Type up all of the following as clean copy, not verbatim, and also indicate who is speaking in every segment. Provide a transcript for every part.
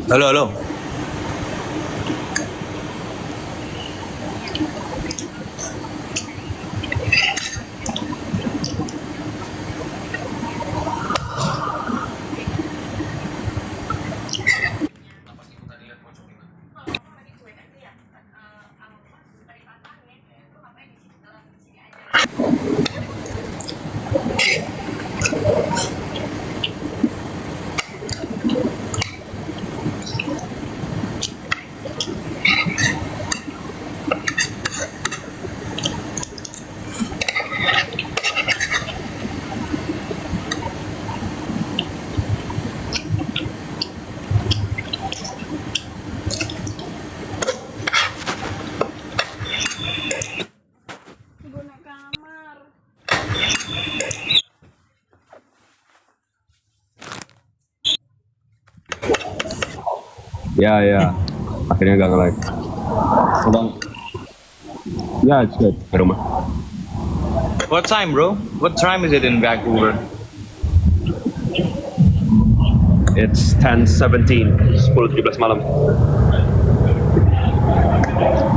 Speaker 1: Halo, halo.
Speaker 2: Gue naik kamar.
Speaker 3: Ya. Akhirnya gak nge-like. Bang. Ya, it's good. Ke rumah.
Speaker 1: What time, bro? What time is it in Vancouver?
Speaker 3: It's 10:17. 10:17 malam.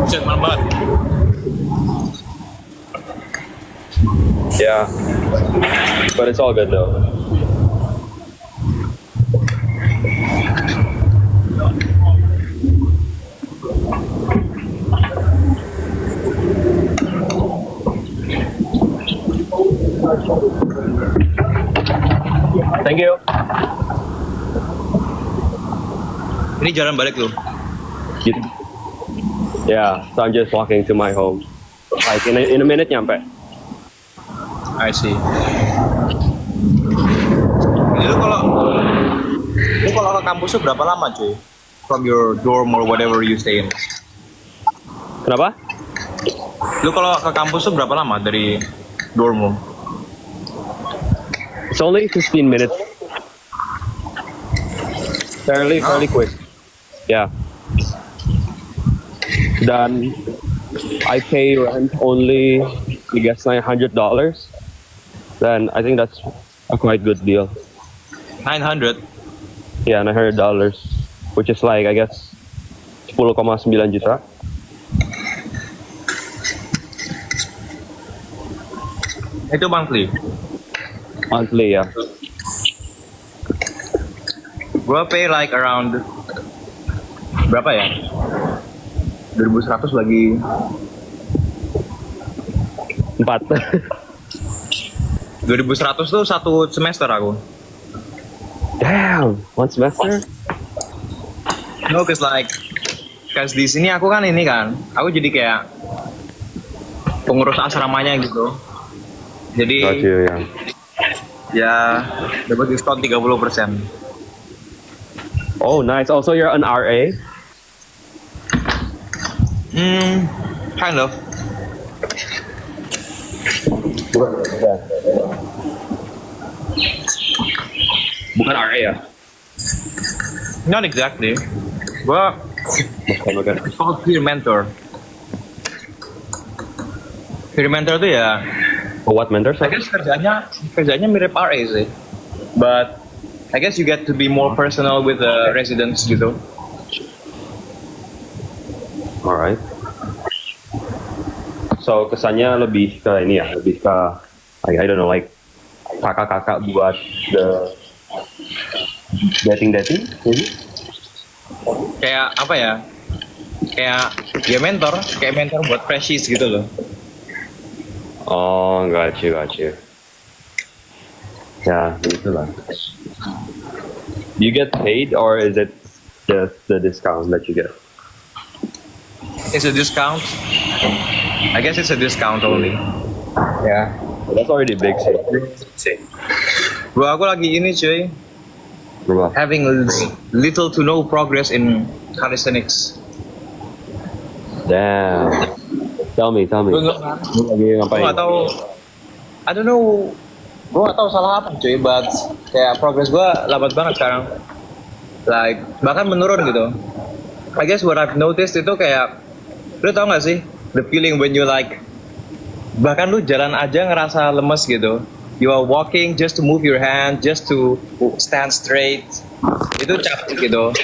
Speaker 1: Buset, malam banget.
Speaker 3: Yeah. But it's all good though. Thank you.
Speaker 1: Ini jalan balik lu.
Speaker 3: Gitu. Yeah, so I'm just walking to my home. Like in a minute nyampe.
Speaker 1: I see. Lu kalau ke kampus tuh berapa lama, cuy? From your dorm or whatever you stay in.
Speaker 3: Kenapa?
Speaker 1: Lu kalau ke kampus tuh berapa lama dari dorm lu?
Speaker 3: It's only 15 minutes. Fairly quick. Yeah. Dan I pay rent only, I guess, $900. Then I think that's a quite good deal.
Speaker 1: 900.
Speaker 3: Yeah, $900, which is like, I guess, 10,9 juta.
Speaker 1: Itu monthly.
Speaker 3: Monthly, ya.
Speaker 1: Gua pay like around berapa ya? 2.100 lagi
Speaker 3: 4.
Speaker 1: 2.100 tuh satu semester aku.
Speaker 3: Damn, one semester?
Speaker 1: No, cause di sini aku kan ini kan, aku jadi kayak pengurus asramanya gitu. Jadi
Speaker 3: Got you, yeah.
Speaker 1: ya dapat diskon 30%.
Speaker 3: Oh, nice. Also, you're an RA?
Speaker 1: Kind of.
Speaker 3: Bukan RA ya?
Speaker 1: Not exactly. Gua
Speaker 3: Bukan.
Speaker 1: it's called peer mentor. Peer mentor tuh ya,
Speaker 3: Oh, what mentor?
Speaker 1: I guess kerjanya mirip RA sih. But I guess you get to be more personal with the residents gitu.
Speaker 3: Alright. So, kesannya lebih ke ini ya, lebih ke, I don't know, like kakak-kakak buat the dating, maybe?
Speaker 1: Kayak apa ya? Kayak ya kayak mentor buat freshies gitu loh.
Speaker 3: Oh, got you. Ya, itulah. Do you get paid or is it just the discount that you get?
Speaker 1: It's a discount. I guess it's a discount only. Ya.
Speaker 3: That's already big, sih.
Speaker 1: Bro, aku lagi ini cuy,
Speaker 3: Berapa?
Speaker 1: having little to no progress in calisthenics.
Speaker 3: Damn. Tell me.
Speaker 1: Gue
Speaker 3: Lu lagi ngapain?
Speaker 1: nggak tahu, I don't know, gue nggak tahu salah apa cuy, but kayak progress gue lambat banget sekarang. Like bahkan menurun gitu. I guess what I've noticed itu kayak, lu tau gak sih the feeling when you like, bahkan lu jalan aja ngerasa lemes gitu. You are walking just to move your hand, just to stand straight. Itu capek gitu.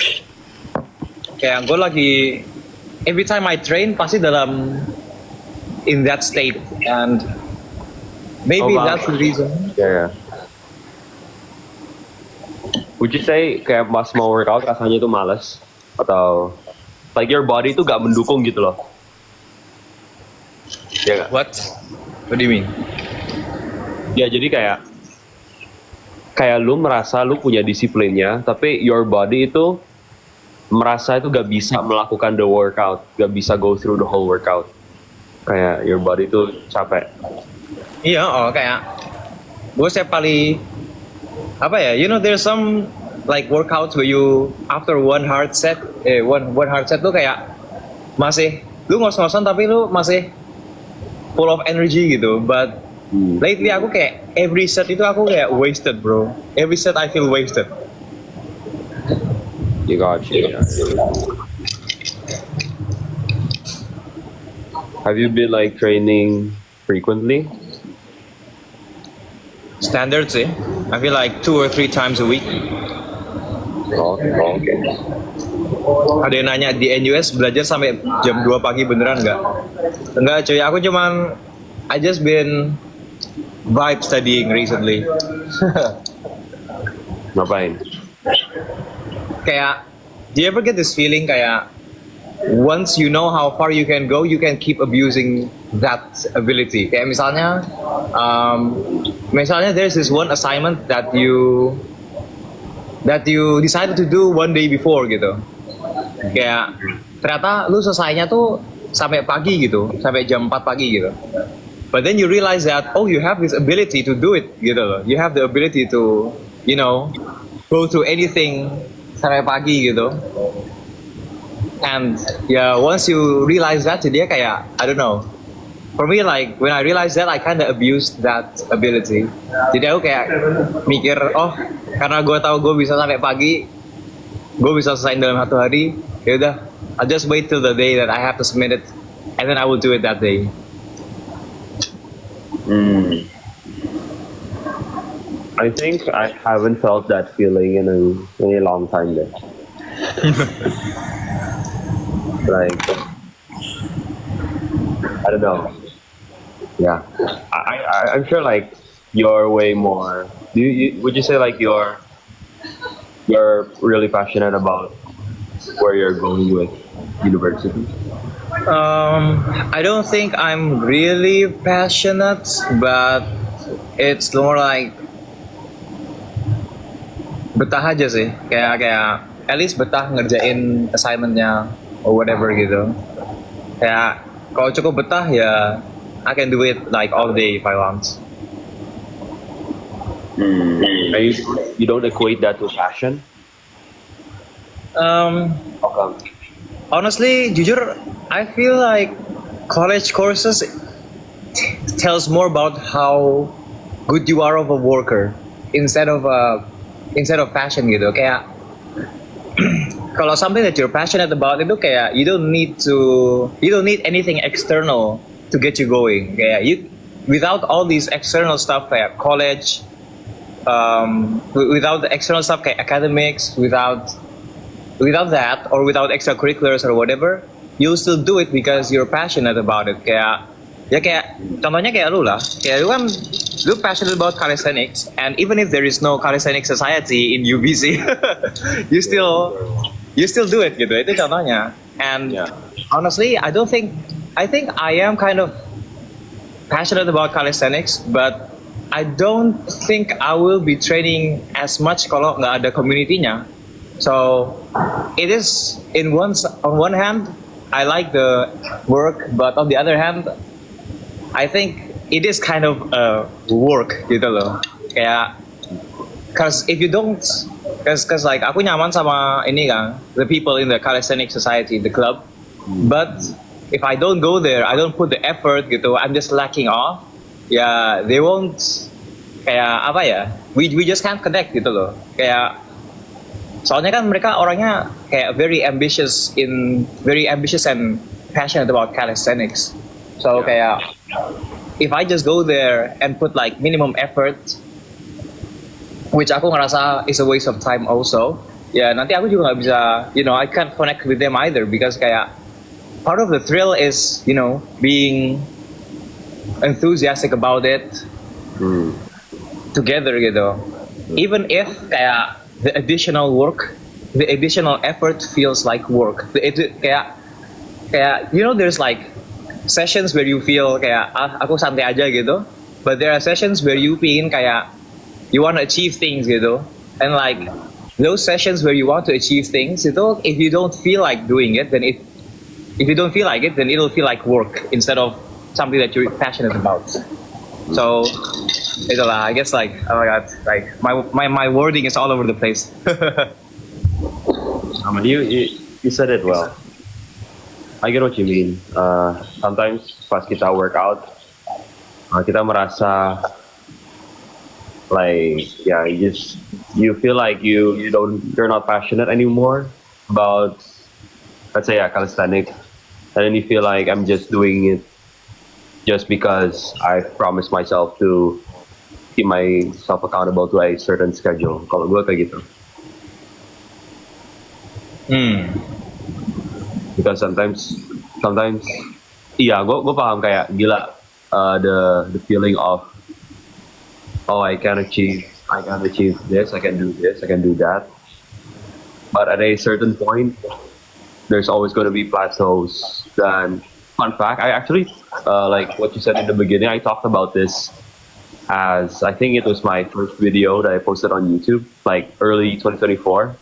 Speaker 1: kayak gue lagi every time I train pasti dalam in that state, and maybe
Speaker 3: Oh, wow.
Speaker 1: that's the reason.
Speaker 3: Yeah. Would you say kayak pas mau workout rasanya itu males atau like your body itu gak mendukung gitu loh? Ya nggak?
Speaker 1: What do you mean?
Speaker 3: Ya jadi kayak lu merasa lu punya disiplinnya, tapi your body itu merasa itu gak bisa melakukan the workout, gak bisa go through the whole workout. Kayak your body itu capek.
Speaker 1: Iya, kayak gue setiap kali apa ya, you know there's some like workouts where you after one hard set tuh kayak masih lu ngos-ngosan tapi lu masih full of energy gitu, but lately aku kayak every set itu aku kayak wasted, bro. Every set I feel wasted.
Speaker 3: You got you. Have you been like training frequently?
Speaker 1: Standard sih, I feel like 2 or 3 times a week.
Speaker 3: Okay.
Speaker 1: Ada yang nanya di NUS belajar sampai jam 2 pagi beneran nggak? Enggak cuy, aku cuman I just been vibe studying recently.
Speaker 3: Ngapain?
Speaker 1: Kayak, do you ever get this feeling kayak once you know how far you can go, you can keep abusing that ability. Kayak misalnya there's this one assignment that you decided to do one day before gitu. Kayak ternyata lu selesainya tuh sampai pagi gitu, sampai jam 4 pagi gitu. But then you realize that you have this ability to do it gitu loh. You have the ability to, go through anything sampai pagi gitu. And once you realize that, jadi kayak I don't know. For me, like when I realized that, I kinda abused that ability. Jadi aku kayak mikir, karena gue tahu gue bisa sampai pagi, gue bisa selesai dalam 1 hari. Ya udah, I'll just wait till the day that I have to submit it, and then I will do it that day.
Speaker 3: I think I haven't felt that feeling in a long time then. Like, I don't know. Yeah, I'm sure like you're way more. Would you say like you're really passionate about where you're going with university?
Speaker 1: I don't think I'm really passionate, but it's more like betah aja sih. Kayak at least betah ngerjain assignmentnya or whatever gitu. Kayak kalau cukup betah ya I can do it like all day if I want.
Speaker 3: And you don't equate that to passion? Okay.
Speaker 1: Honestly, jujur, I feel like college courses tells more about how good you are of a worker instead of passion gitu. Kayak kalau something that you're passionate about itu kayak you don't need anything external to get you going. Kayak without all these external stuff kayak college, without the external stuff kayak academics, without that or without extracurriculars or whatever, you'll still do it because you're passionate about it. Kayak contohnya kayak lu lah, kayak lu passionate about calisthenics, and even if there is no calisthenics society in UBC, you still do it gitu. Itu contohnya. And honestly, I think I am kind of passionate about calisthenics, but I don't think I will be training as much kalau nggak ada community-nya. So it is on one hand I like the work, but on the other hand I think it is kind of work gitu loh. Kayak cause if you don't cause like aku nyaman sama ini kan, the people in the calisthenics society, the club, but if I don't go there, I don't put the effort gitu, I'm just lacking off. Ya they won't kayak apa ya, we just can't connect gitu loh. Kayak soalnya kan mereka orangnya kayak very ambitious and passionate about calisthenics. So kayak if I just go there and put like minimum effort, which aku ngerasa is a waste of time also, ya nanti aku juga nggak bisa, I can't connect with them either because kayak part of the thrill is, being enthusiastic about it together gitu. Even if kayak the additional work, the additional effort feels like work. Kayak there's like sessions where you feel kayak aku santai aja gitu, but there are sessions where you pingin kayak you want to achieve things gitu, and like those sessions where you want to achieve things itu, if you don't feel like doing it, then if you don't feel like it, then it'll feel like work instead of something that you're passionate about. So itulah, I guess like, oh my god, like my wording is all over the place.
Speaker 3: You said it well. I get what you mean. Sometimes pas kita work out, kita merasa like you feel like you're not passionate anymore about, let's say, calisthenics, and then you feel like I'm just doing it just because I promised myself to keep myself accountable to a certain schedule. Kalau gue kayak gitu. Because sometimes, iya, gue paham kayak gila, the feeling of, oh, I can achieve this, I can do this, I can do that. But at a certain point, there's always going to be plateaus. Then, fun fact, I actually, like what you said in the beginning, I talked about this as, I think it was my first video that I posted on YouTube, like early 2024.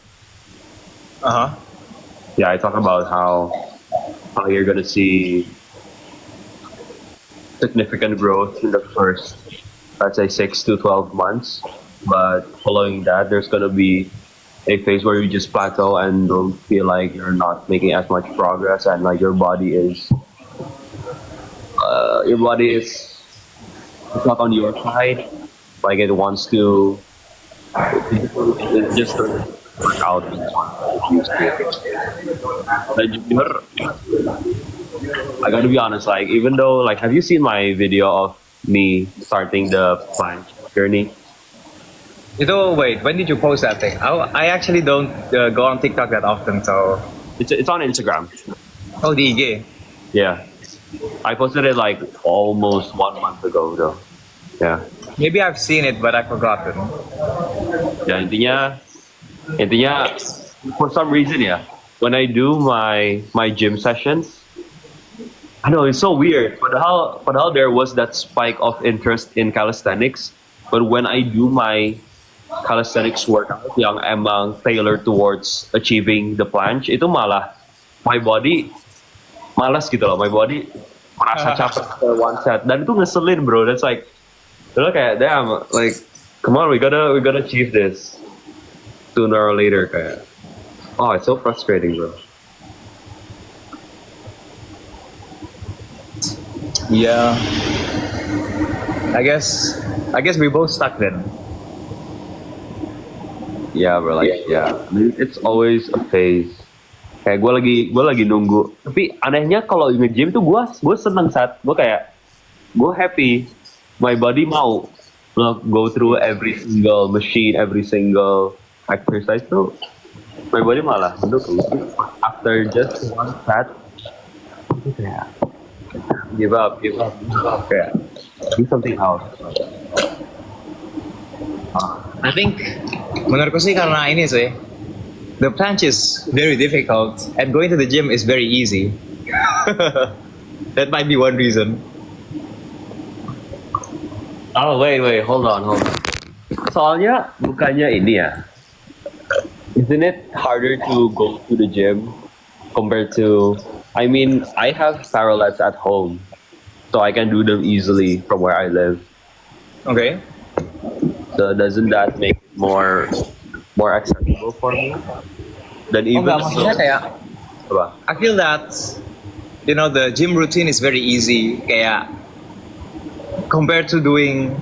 Speaker 3: Yeah, I talk about how you're gonna see significant growth in the first, let's say, 6 to 12 months. But following that, there's gonna be a phase where you just plateau and don't feel like you're not making as much progress, and like your body is it's not on your side. Like it wants to, it just work out. Like, I gotta be honest, like, even though, like, have you seen my video of me starting the planche journey?
Speaker 1: Wait, when did you post that thing? I actually don't go on TikTok that often, so.
Speaker 3: It's on Instagram.
Speaker 1: Oh, the IG.
Speaker 3: Yeah, I posted it like almost 1 month ago, though. Yeah.
Speaker 1: Maybe I've seen it, but I forgot it.
Speaker 3: Ya intinya for some reason ya, when I do my gym sessions, I know it's so weird. Padahal there was that spike of interest in calisthenics, but when I do my calisthenics workout yang emang tailored towards achieving the planche, itu malah my body malas gitu loh. My body merasa capek for one set, dan itu ngeselin, bro. That's like, kayak damn, like, come on, we gotta achieve this sooner or later, kayak. Oh, it's so frustrating, bro.
Speaker 1: Yeah. I guess we both stuck then.
Speaker 3: Yeah, bro, like, yeah. I mean, it's always a phase. Kayak gue lagi nunggu. Tapi anehnya kalau nge-gym tuh gue seneng saat gue happy. My body mau go through every single machine, every single exercise tuh. My body malah mendukung. After just one set, kayak give up. Kayak do something else.
Speaker 1: I think menurutku sih karena ini sih, the planche is very difficult and going to the gym is very easy. That might be one reason.
Speaker 3: Oh wait, hold on. Soalnya bukannya ini ya. Isn't it harder to go to the gym compared to? I mean, I have parallettes at home, so I can do them easily from where I live.
Speaker 1: Okay.
Speaker 3: So doesn't that make it more accessible for me? Then even
Speaker 1: Enggak, maksudnya kayak
Speaker 3: apa?
Speaker 1: I feel that the gym routine is very easy, kayak compared to doing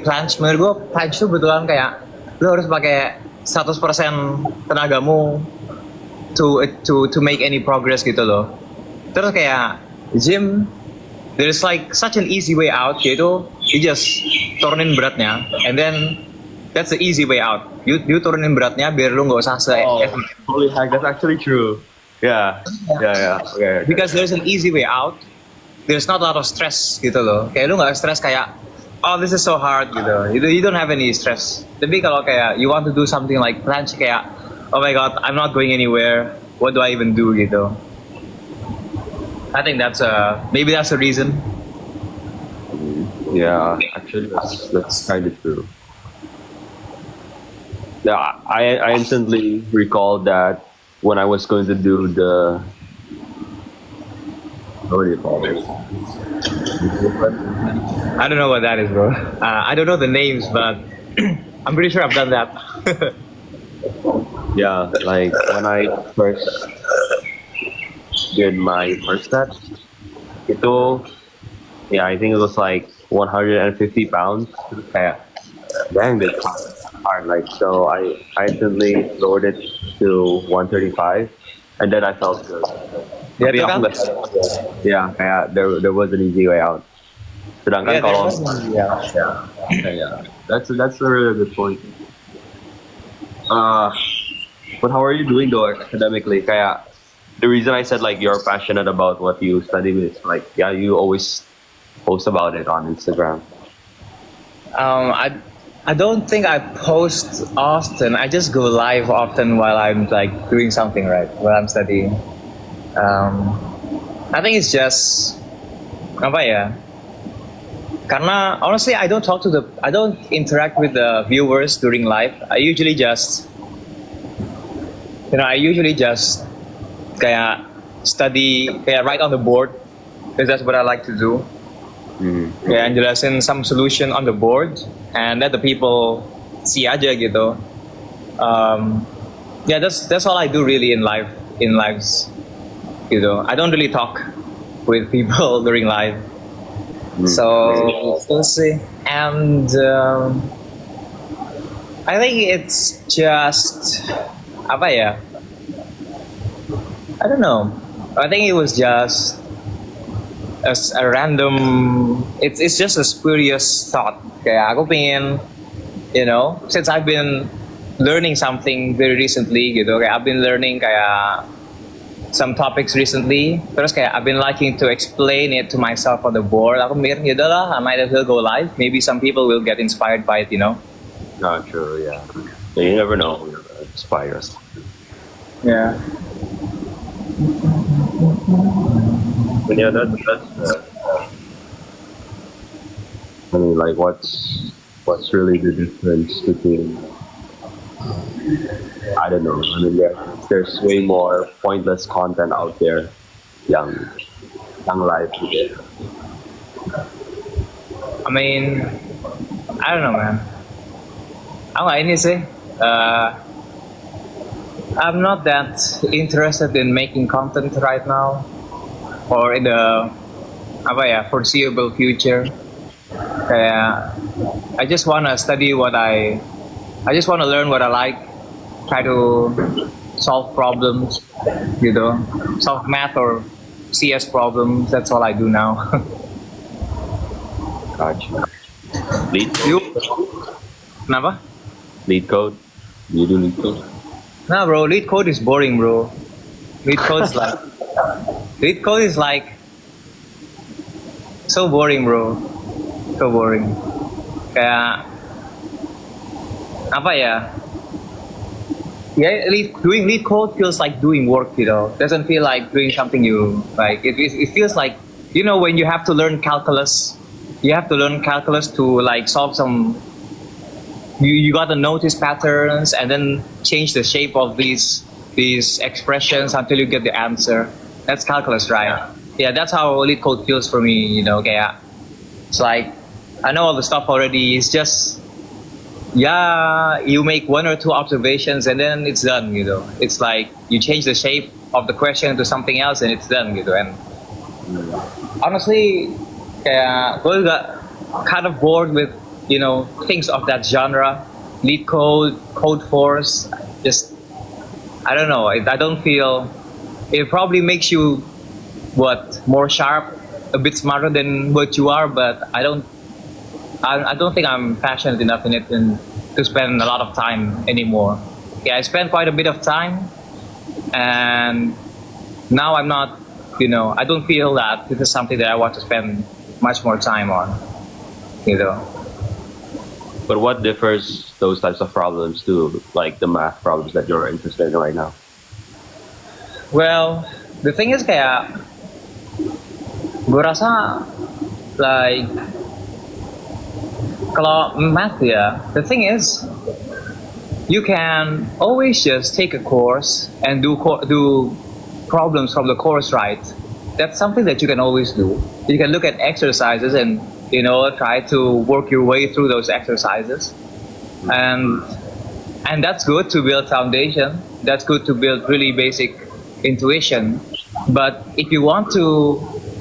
Speaker 1: planche. Menurut gue planche tuh betulan kayak lo harus pakai 100% tenagamu to make any progress gitu loh. Terus kayak gym, there's like such an easy way out, yaitu you just turunin beratnya and then that's the easy way out. You turunin beratnya biar lu nggak usah
Speaker 3: Oh, holy heck, that's actually true. Yeah, yeah. Okay.
Speaker 1: because there's an easy way out. There's not a lot of stress gitu loh. Kayak lu nggak stress kayak, oh this is so hard gitu. You don't have any stress. Tapi kalau kayak you want to do something like plunge kayak, oh my god, I'm not going anywhere. What do I even do gitu? I think maybe that's the reason.
Speaker 3: Yeah, actually, that's kind of true. Yeah, I instantly recalled that when I was going to do the what do you call it?
Speaker 1: I don't know what that is, bro. I don't know the names, but I'm pretty sure I've done that.
Speaker 3: Yeah, like when I first did my first set, itu, yeah, I think it was like 150 pounds. Yeah, dang, that's hard. Like, so I instantly lowered it to 135, and then I felt good.
Speaker 1: Ya,
Speaker 3: Tapi
Speaker 1: itu
Speaker 3: aku
Speaker 1: kan?
Speaker 3: nggak sadar aja. Yeah, kayak there was an easy way out. Sedangkan
Speaker 1: Yeah,
Speaker 3: kalau yeah, that's a really good point. But how are you doing though academically? Kayak the reason I said like you're passionate about what you study is like, yeah, you always post about it on Instagram.
Speaker 1: I don't think I post often. I just go live often while I'm like doing something, right? While I'm studying. I think it's just apa ya? Karena honestly, I don't interact with the viewers during live. I usually just kayak study, kayak write on the board, because that's what I like to do. Kayak jelasin some solution on the board and let the people see aja gitu. Yeah, that's all I do really in lives. Gitu. I don't really talk with people during live. So we'll see. And I think it's just apa ya? I don't know. I think it was just a random. It's just a spurious thought. Kayak aku pengen, since I've been learning something very recently gitu. Kayak I've been learning kayak some topics recently. Terus kayak I've been liking to explain it to myself on the board. Aku mikir, yaudah lah, I might as well go live. Maybe some people will get inspired by it,
Speaker 3: Not true, yeah. You never know. Inspire us.
Speaker 1: Yeah.
Speaker 3: But yeah, that's I mean, like, what's really the difference between? I don't know. I mean, there's way more pointless content out there, young life.
Speaker 1: I mean, I don't know, man. Ako nga, ini sih. I'm not that interested in making content right now, or in the foreseeable future. I just wanna study I just wanna learn what I like, try to solve problems, solve math or CS problems. That's all I do now.
Speaker 3: Gotcha. Lead
Speaker 1: You? Kenapa?
Speaker 3: lead code. You do lead code.
Speaker 1: Nah, bro, lead code is boring, bro. Lead code is like so boring, bro. So boring. Kayak apa ya? Yeah, doing lead code feels like doing work, Doesn't feel like doing something you like. It feels like, when you have to learn calculus. You have to learn calculus to like solve some. You got to notice patterns and then change the shape of these expressions until you get the answer. That's calculus, right? Yeah, that's how lead code feels for me. Kayak it's like I know all the stuff already. It's just you make one or two observations and then it's done. It's like you change the shape of the question to something else and it's done. And honestly, kayak gue got kind of bored with things of that genre. Lead code, code force, just I don't know. I don't feel it probably makes you more sharp, a bit smarter than what you are, but I don't think I'm passionate enough in it, and to spend a lot of time anymore. Yeah, I spent quite a bit of time, and now I'm not, I don't feel that this is something that I want to spend much more time on, you know.
Speaker 3: But what differs those types of problems to like the math problems that you're interested in right now?
Speaker 1: Well, the thing is kayak gue rasa like kalau math ya, the thing is you can always just take a course and do problems from the course, right? That's something that you can always do. You can look at exercises and try to work your way through those exercises, and that's good to build foundation. That's good to build really basic intuition. But if you want to,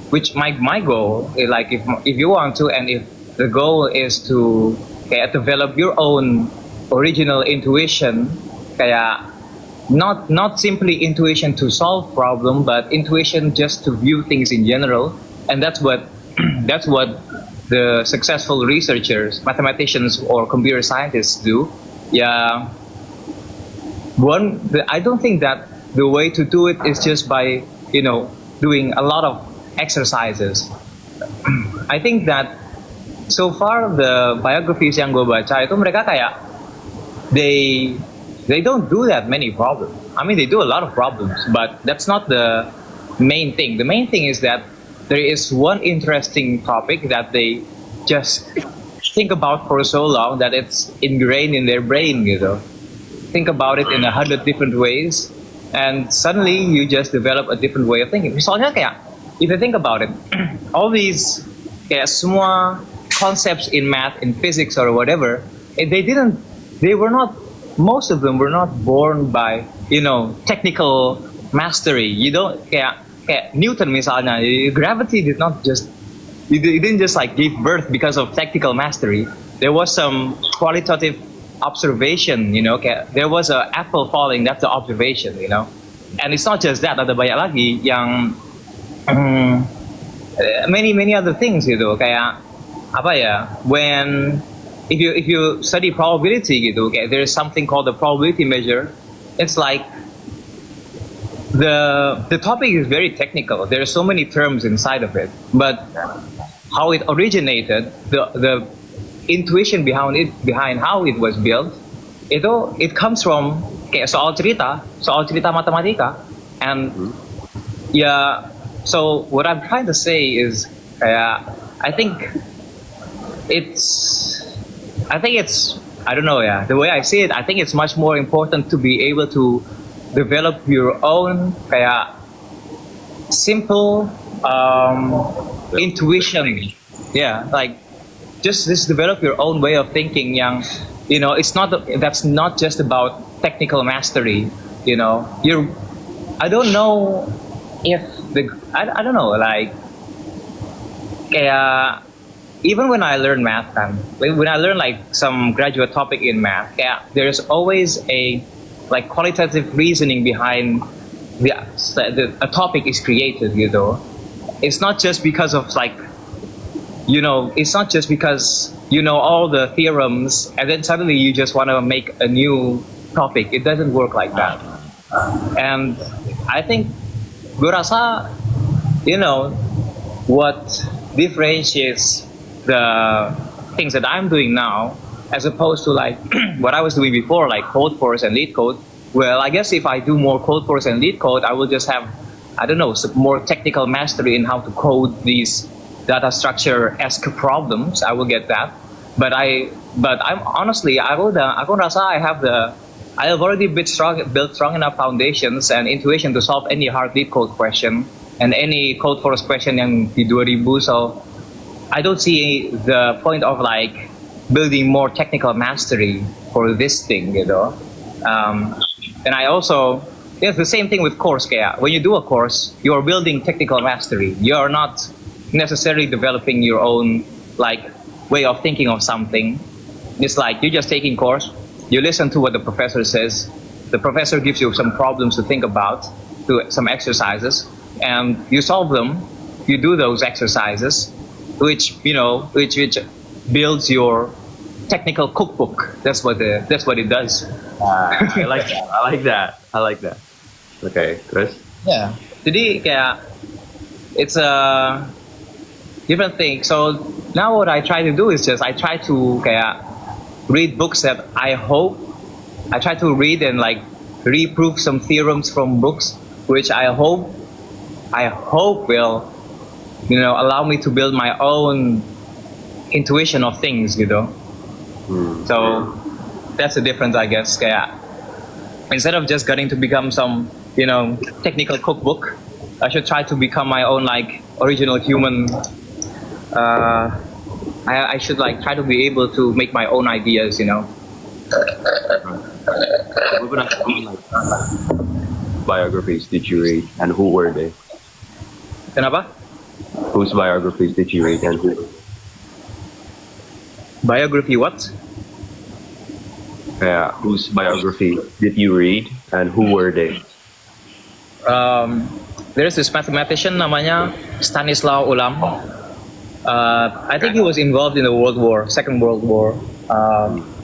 Speaker 1: which my goal is like if you want to, and if the goal is to develop your own original intuition, kaya not simply intuition to solve problem, but intuition just to view things in general. And that's what the successful researchers, mathematicians or computer scientists do. Yeah, I don't think that the way to do it is just by doing a lot of exercises. I think that so far the biographies yang gue baca itu mereka kayak they don't do that many problems. I mean, they do a lot of problems, but that's not the main thing. The main thing is that there is one interesting topic that they just think about for so long that it's ingrained in their brain, Think about it in 100 different ways, and suddenly you just develop a different way of thinking. Misalnya kayak, if you think about it, all these kayak semua concepts in math, in physics or whatever, most of them were not born by, technical mastery. You don't, kayak Newton misalnya, gravity did not just, you didn't just like give birth because of technical mastery. There was some qualitative observation, there was an apple falling, that's the observation, And it's not just that, ada banyak lagi yang many other things, kayak apa ya, if you study probability, there's something called the probability measure. It's like the topic is very technical. There are so many terms inside of it, but how it originated, the intuition behind how it was built, it comes from kayak soal cerita matematika, and yeah. So what I'm trying to say is, I think it's I don't know, the way I see it, I think it's much more important to be able to develop your own simple intuition. Yeah, like just develop your own way of thinking. That's not just about technical mastery. I don't know if I don't know, like even when I learn math, when I learn like some graduate topic in math, there's always a like qualitative reasoning behind a topic is created. It's not just because of like, it's not just because all the theorems and then suddenly you just want to make a new topic. It doesn't work like that. And I think gue rasa, what differentiates the things that I'm doing now as opposed to like what I was doing before, like Codeforce and LeetCode. Well, I guess if I do more Codeforce and LeetCode, I will just have, I don't know, some more technical mastery in how to code these data structure-esque problems. I will get that. But I'm honestly, aku rasa I have already built strong enough foundations and intuition to solve any hard LeetCode question and any Codeforce question yang di 2000. So I don't see the point of like building more technical mastery for this thing, And I also, it's the same thing with course. When you do a course, you are building technical mastery. You are not necessarily developing your own like way of thinking of something. It's like you're just taking course. You listen to what the professor says. The professor gives you some problems to think about, some exercises, and you solve them. You do those exercises, which builds your technical cookbook. That's what it does.
Speaker 3: I like that. I like that. I like that. Okay, terus?
Speaker 1: Yeah. Jadi kayak it's a different thing. So now what I try to do is just I try to kayak read books that I try to read and like reprove some theorems from books, which I hope will, allow me to build my own intuition of things, gitu. So that's the difference, I guess. Kayak instead of just getting to become some, technical cookbook, I should try to become my own like original human. I should like try to be able to make my own ideas,
Speaker 3: What biographies did you read, and who were they?
Speaker 1: Kenapa?
Speaker 3: Whose biographies did you read, and who?
Speaker 1: Biography what?
Speaker 3: Yeah, whose biography did you read, and who were they?
Speaker 1: There's this mathematician namanya Stanislaw Ulam. I think he was involved in the Second World War.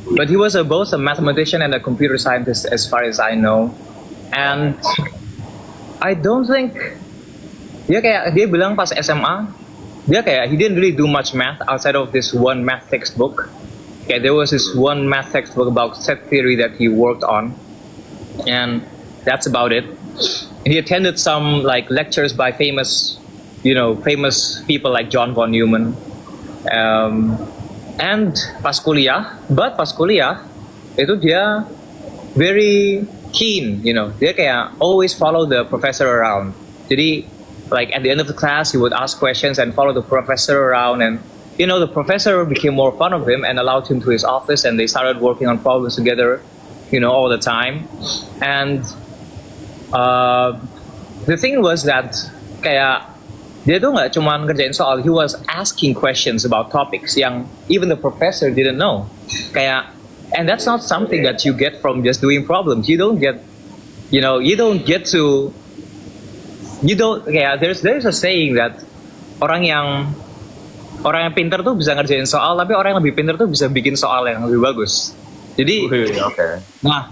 Speaker 1: But he was both a mathematician and a computer scientist as far as I know. And I don't think dia bilang pas SMA he didn't really do much math outside of this one math textbook. There was this one math textbook about set theory that he worked on, and that's about it. And he attended some like lectures by famous people like John von Neumann. And pas kuliah itu dia very keen, dia kayak always follow the professor around. Jadi like at the end of the class he would ask questions and follow the professor around, and the professor became more fond of him and allowed him to his office, and they started working on problems together, all the time. And the thing was that kayak dia tuh nggak cuma ngerjain soal, he was asking questions about topics yang even the professor didn't know. And that's not something that you get from just doing problems. You don't get, there's a saying that orang yang pintar tuh bisa ngerjain soal, tapi orang yang lebih pintar tuh bisa bikin soal yang lebih bagus. Jadi,
Speaker 3: Okay.
Speaker 1: Nah,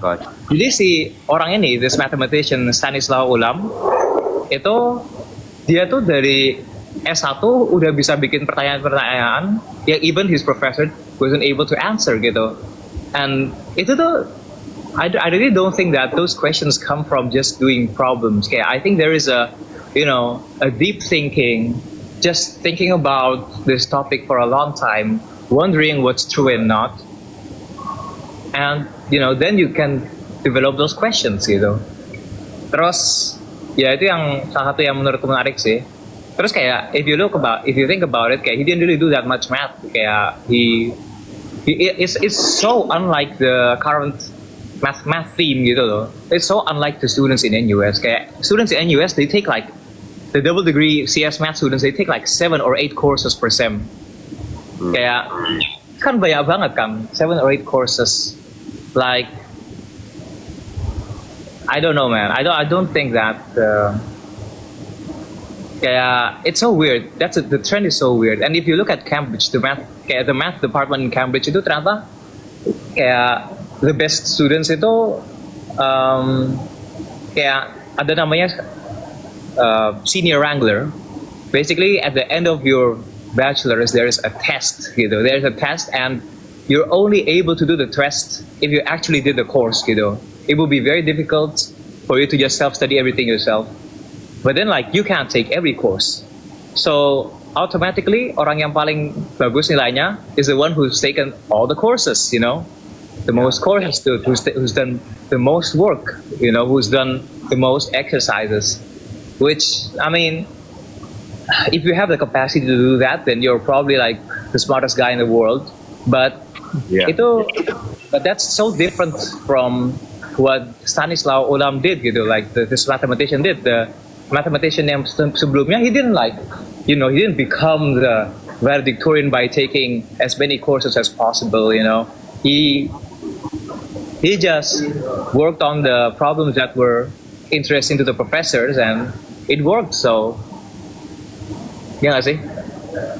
Speaker 1: jadi si orang ini, this mathematician Stanislaw Ulam, itu dia tuh dari S1 udah bisa bikin pertanyaan-pertanyaan yang even his professor wasn't able to answer gitu. And itu tuh I really don't think that those questions come from just doing problems. I think there is a deep thinking, just thinking about this topic for a long time, wondering what's true and not. And then you can develop those questions gitu. Terus ya itu yang salah satu yang menurutku menarik sih. Terus kayak if you think about it, kayak he didn't really do that much math. Kayak it's so unlike the current math theme gitu loh. It's so unlike the students in NUS. Kayak students in NUS, they take like the double degree CS math students, they take like 7 or 8 courses per sem. Kayak kan banyak banget kan, 7 or 8 courses. Like I don't know, man. I don't think that. It's so weird. The trend is so weird. And if you look at Cambridge, the math department in Cambridge itu ternyata the best students itu ada namanya senior wrangler. Basically, at the end of your bachelor's, there is a test. There is a test, and you're only able to do the test if you actually did the course. It will be very difficult for you to just self-study everything yourself. But then like you can't take every course. So automatically orang yang paling bagus nilainya is the one who's taken all the courses, the most courses, who's done the most work, who's done the most exercises. Which, I mean, if you have the capacity to do that, then you're probably like the smartest guy in the world. But that's so different from what Stanislaw Ulam did, like this mathematician did. The mathematician yang sebelumnya, he didn't he didn't become the valedictorian by taking as many courses as possible. He just worked on the problems that were interesting to the professors, and it worked. So, yeah, see.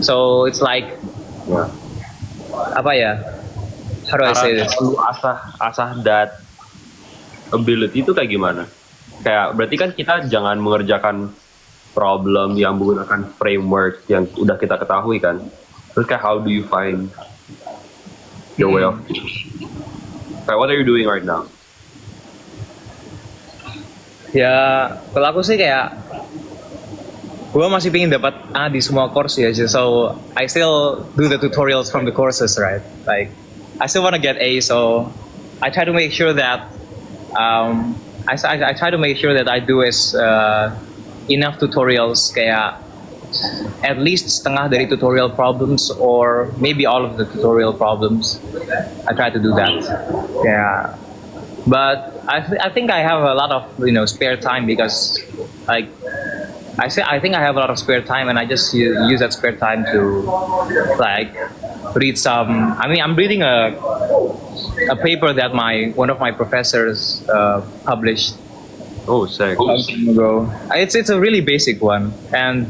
Speaker 1: So it's like, apa ya? how do I say this?
Speaker 3: Lu asah that ability itu kayak gimana? Kayak berarti kan kita jangan mengerjakan problem yang menggunakan framework yang udah kita ketahui kan. Terus kayak how do you find your way of kayak what are you doing right now?
Speaker 1: Ya, kalau aku sih kayak gue masih pengen dapat A di semua course ya, so I still do the tutorials from the courses, right? Like I still want to get A, so I try to make sure that I try to make sure that I do is enough tutorials, kayak at least setengah dari tutorial problems or maybe all of the tutorial problems. I try to do that. Yeah. But I think I have a lot of spare time because like I think I have a lot of spare time and I just use that spare time to like read some. I mean, I'm reading a paper that one of my professors published
Speaker 3: Oh, sick.
Speaker 1: a long time ago. It's a really basic one, and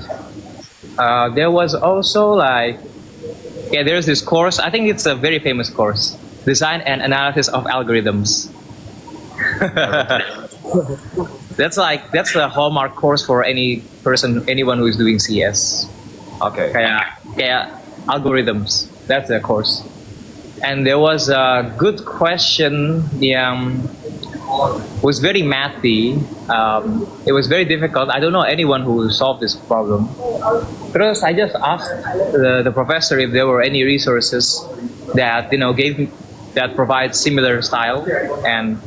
Speaker 1: there was also like there's this course. I think it's a very famous course, Design and Analysis of Algorithms. That's the hallmark course for anyone who is doing CS.
Speaker 3: Okay.
Speaker 1: Kayak algorithms. That's the course. And there was a good question yang was very mathy. It was very difficult. I don't know anyone who solved this problem. Terus I just asked the professor if there were any resources that that provide similar style, and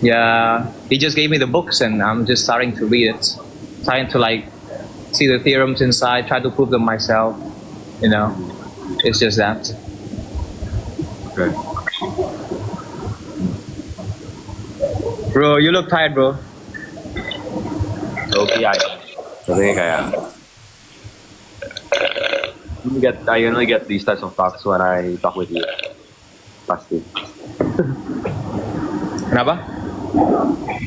Speaker 1: yeah, he just gave me the books, and I'm just starting to read it, trying to like see the theorems inside, try to prove them myself. It's just that.
Speaker 3: Okay.
Speaker 1: Bro, you look tired, bro.
Speaker 3: Okay, jadi kayak I only get these types of talks when I talk with you. Pasti.
Speaker 1: Kenapa?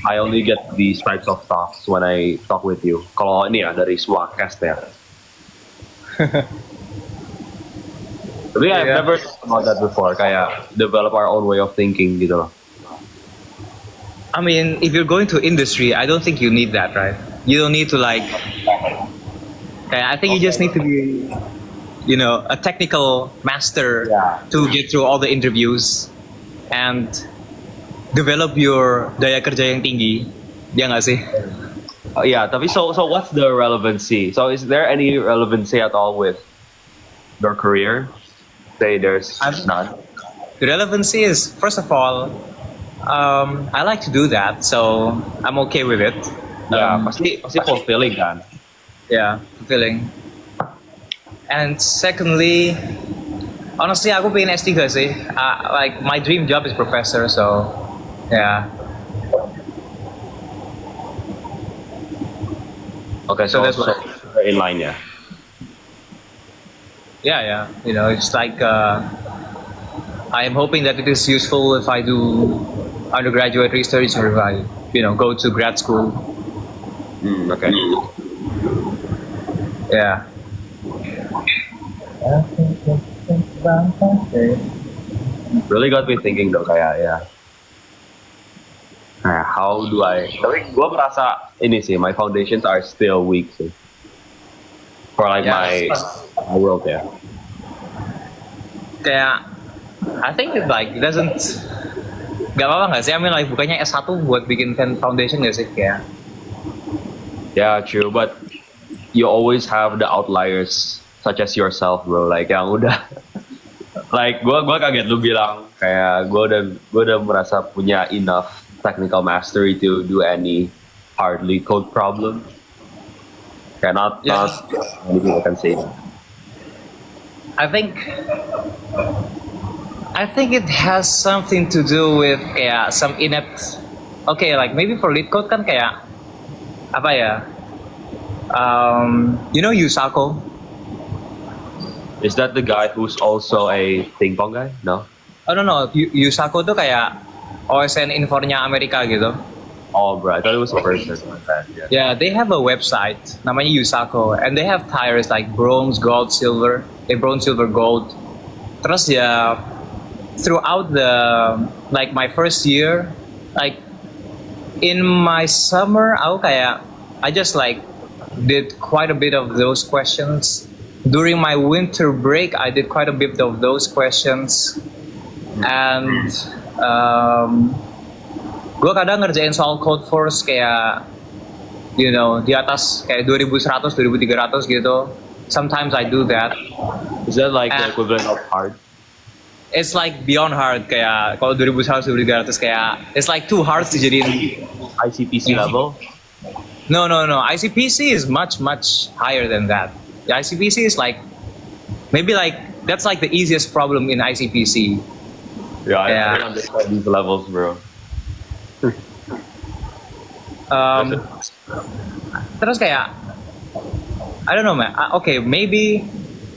Speaker 3: I only get these types of talks when I talk with you. Kalau ini ya dari semua cast ya. Tapi I've
Speaker 1: Yeah.
Speaker 3: never thought about that before. Kayak develop our own way of thinking gitu loh.
Speaker 1: I mean, if you're going to industry, I don't think you need that, right? You don't need to like. I think you just need to be, a technical master
Speaker 3: Yeah.
Speaker 1: to get through all the interviews and develop your daya kerja yang tinggi. Ya nggak sih?
Speaker 3: Oh, yeah, tapi so what's the relevancy? So is there any relevancy at all with your career? Say there's none.
Speaker 1: The relevancy is, first of all, I like to do that, so I'm okay with it.
Speaker 3: Ya, pasti fulfilling kan.
Speaker 1: Yeah, fulfilling. And secondly, honestly, aku pengen S3 sih. Like my dream job is professor, so yeah.
Speaker 3: Okay,
Speaker 1: So that's
Speaker 3: so in line ya.
Speaker 1: Yeah. It's like I am hoping that it is useful if I do undergraduate research or if I, go to grad school.
Speaker 3: Okay.
Speaker 1: Yeah.
Speaker 3: Really got me thinking though, kayak ya. Nah, how do I? Tapi gue merasa ini sih, my foundations are still weak sih. For like
Speaker 1: Yeah.
Speaker 3: my world ya.
Speaker 1: Kayak I think it doesn't. Gak apa-apa nggak sih? I mean like bukannya S1 buat bikin foundation nggak sih kayak?
Speaker 3: Yeah, true. But you always have the outliers, such as yourself, bro. Like yang udah, like gue kaget lu bilang kayak gue udah merasa punya enough technical mastery to do any hardly code problem. Kayak not anything I can say.
Speaker 1: I think it has something to do with kayak some inept. Okay, like maybe for lead code kan kayak apa ya? Yusako.
Speaker 3: Is that the guy who's also a ping pong guy? No.
Speaker 1: Oh no, Yusako tuh kayak OSN Infornya Amerika gitu.
Speaker 3: Oh, bro, I thought it was a person. Yeah.
Speaker 1: Yeah, they have a website namanya Yusako, and they have tiers like bronze, gold, silver, bronze, silver, gold. Terus ya throughout the like my first year, like in my summer, I just like did quite a bit of those questions. During my winter break, I did quite a bit of those questions, and gue kadang ngerjain soal code force kayak di atas kayak 2100, 2300 gitu. Sometimes I do that.
Speaker 3: Is that like the
Speaker 1: And-
Speaker 3: equivalent of hard?
Speaker 1: It's like beyond hard, kayak kalau 2100, 2300 kayak it's like too hard to dijadiin.
Speaker 3: ICPC level?
Speaker 1: No. ICPC is much higher than that. The ICPC is like maybe like that's like the easiest problem in ICPC.
Speaker 3: Yeah, I
Speaker 1: Yeah.
Speaker 3: don't understand these levels, bro.
Speaker 1: Terus kayak I don't know, man. Okay, maybe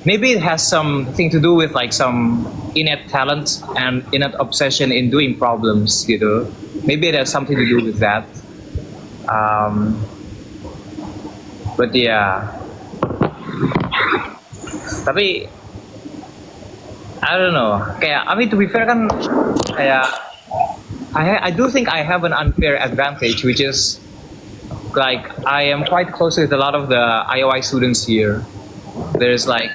Speaker 1: it has something to do with like some innate talent and innate obsession in doing problems gitu. Maybe it has something to do with that. But yeah. Tapi I don't know. Kayak I mean to be fair kan kayak I do think I have an unfair advantage, which is like I am quite close with a lot of the IOI students here. There's like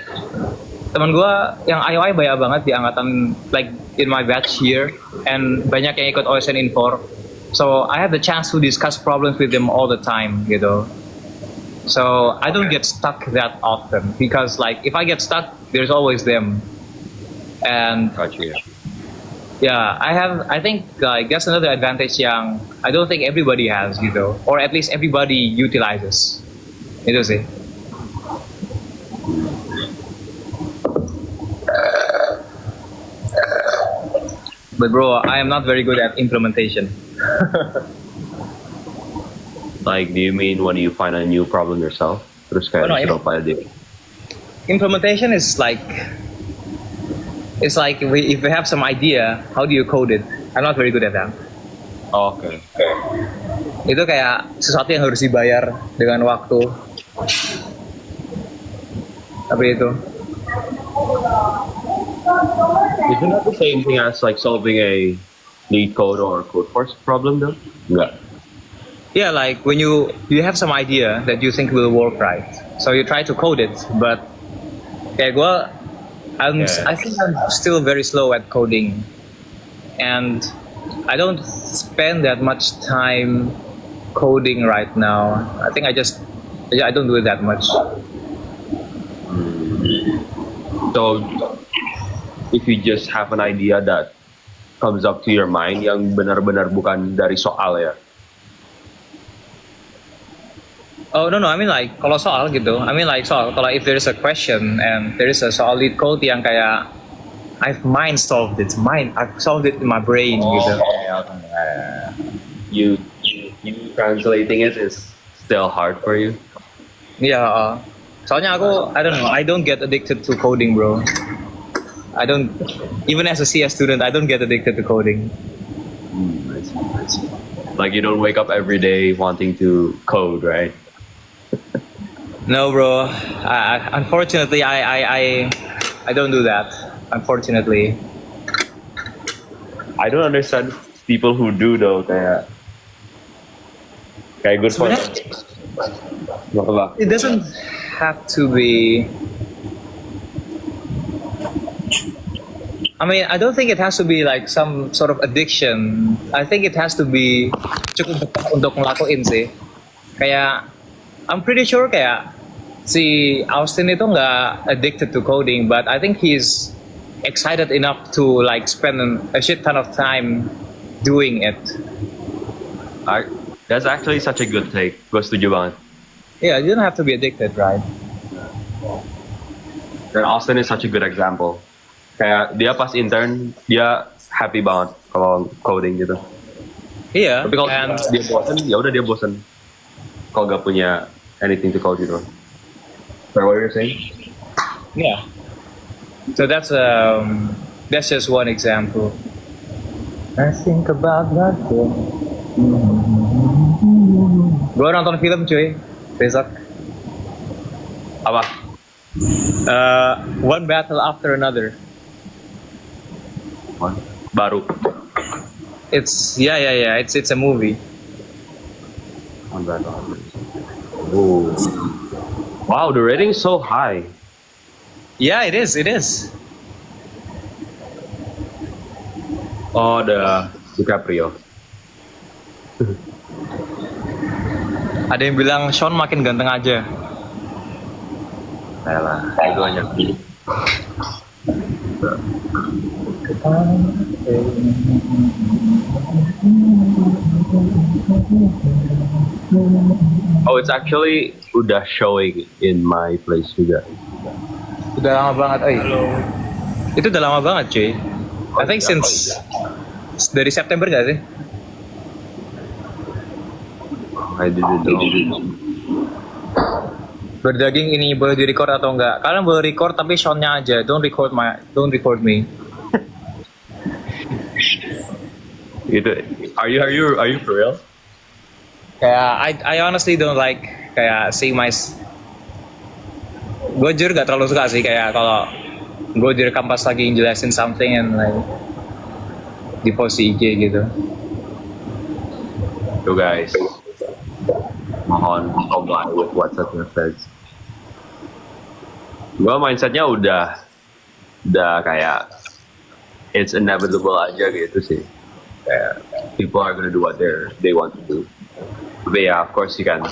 Speaker 1: teman gue yang IOI banyak banget di angkatan like in my batch here, and banyak yang ikut OSN Infor. So I have the chance to discuss problems with them all the time gitu. So I don't get stuck that often because like if I get stuck, there's always them. And
Speaker 3: Gotcha.
Speaker 1: yeah, I think like that's another advantage yang I don't think everybody has gitu, or at least everybody utilizes. Itu sih. But bro, I am not very good at implementation.
Speaker 3: Like, do you mean when you find a new problem yourself? Terus kayak
Speaker 1: Oh, no,
Speaker 3: disuruh file dia.
Speaker 1: Implementation is like it's like if we have some idea, how do you code it? I'm not very good at that.
Speaker 3: Oh, okay.
Speaker 1: Itu kayak sesuatu yang harus dibayar dengan waktu. Tapi itu.
Speaker 3: Isn't that the same thing as like solving a lead code or code force problem though? Enggak.
Speaker 1: Yeah, like when you have some idea that you think will work right, so you try to code it, but kayak gue, I think I'm still very slow at coding, and I don't spend that much time coding right now. I think I don't do it that much.
Speaker 3: So, if you just have an idea that comes up to your mind yang benar-benar bukan dari soal ya.
Speaker 1: Oh no, I mean like kalau soal gitu, I mean like soal kalau if there is a question and there is a solid code yang kayak I've solved it in my brain gitu.
Speaker 3: You translating it is still hard for you.
Speaker 1: Iya, soalnya I don't know, I don't get addicted to coding, bro. I don't, even as a CS student, I don't get addicted to coding.
Speaker 3: Like you don't wake up every day wanting to code, right?
Speaker 1: No, bro. Unfortunately, I don't do that. Unfortunately.
Speaker 3: I don't understand people who do though. Kayak good for them.
Speaker 1: It doesn't have to be. I mean, I don't think it has to be like some sort of addiction. I think it has to be cukup dekat untuk ngelakuin sih. Kayak, I'm pretty sure kayak si Austin itu nggak addicted to coding, but I think he's excited enough to like spend a shit ton of time doing it.
Speaker 3: That's actually such a good take. Gue setuju banget.
Speaker 1: Yeah, you don't have to be addicted, right?
Speaker 3: Dan Austin is such a good example. Kayak dia pas intern, dia happy banget kalau coding gitu.
Speaker 1: Iya.
Speaker 3: Tapi kalau
Speaker 1: and
Speaker 3: dia bosen, ya udah dia bosen. Kalau gak punya anything to code gitu. So what you're saying?
Speaker 1: yeah. So that's just one example. I think about nothing. Gue nonton film cuy besok.
Speaker 3: Apa?
Speaker 1: One battle after another.
Speaker 3: one? Baru.
Speaker 1: It's it's a movie.
Speaker 3: On that one. Oh. Wow, the rating is so high.
Speaker 1: Yeah, it is. It is.
Speaker 3: Oh, the DiCaprio.
Speaker 1: Ada yang bilang Sean makin ganteng aja.
Speaker 3: Ayolah, itu hanya. Oh, it's actually udah showing in my place juga.
Speaker 1: Udah lama banget, Itu udah lama banget, cuy. I think since dari September gak sih?
Speaker 3: I didn't know.
Speaker 1: Berdaging ini boleh di-record atau enggak? Kalian boleh record tapi Sean-nya aja. Don't record me.
Speaker 3: Itu, are you for real?
Speaker 1: Kayak I honestly don't like kayak see my. Gue jujur gak terlalu suka sih kayak kalau gue direkam pas lagi ngejelasin something and like di post di IG gitu.
Speaker 3: Tuh guys, mohon comply with WhatsApp message. Gue mindsetnya udah kayak it's inevitable aja gitu sih. Kayak people are gonna do what they want to do. But yeah, of course you can